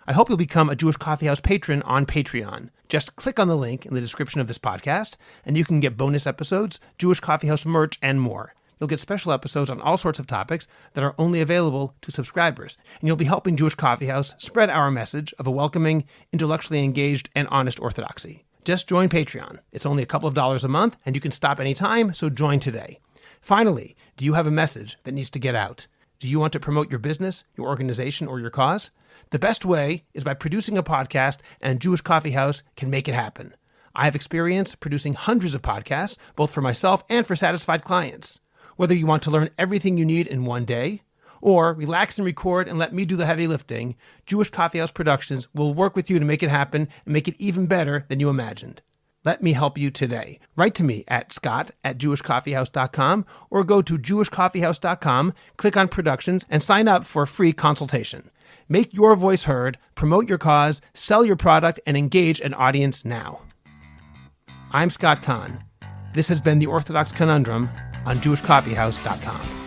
I hope you'll become a Jewish Coffee House patron on Patreon. Just click on the link in the description of this podcast, and you can get bonus episodes, Jewish Coffee House merch, and more. You'll get special episodes on all sorts of topics that are only available to subscribers, and you'll be helping Jewish Coffee House spread our message of a welcoming, intellectually engaged, and honest Orthodoxy. Just join Patreon. It's only a couple of dollars a month, and you can stop anytime, so join today. Finally, do you have a message that needs to get out? Do you want to promote your business, your organization, or your cause? The best way is by producing a podcast, and Jewish Coffee House can make it happen. I have experience producing hundreds of podcasts, both for myself and for satisfied clients. Whether you want to learn everything you need in one day, or relax and record and let me do the heavy lifting, Jewish Coffee House Productions will work with you to make it happen and make it even better than you imagined. Let me help you today. Write to me at scott@jewishcoffeehouse.com or go to jewishcoffeehouse.com, click on Productions, and sign up for a free consultation. Make your voice heard, promote your cause, sell your product, and engage an audience now. I'm Scott Kahn. This has been The Orthodox Conundrum on jewishcoffeehouse.com.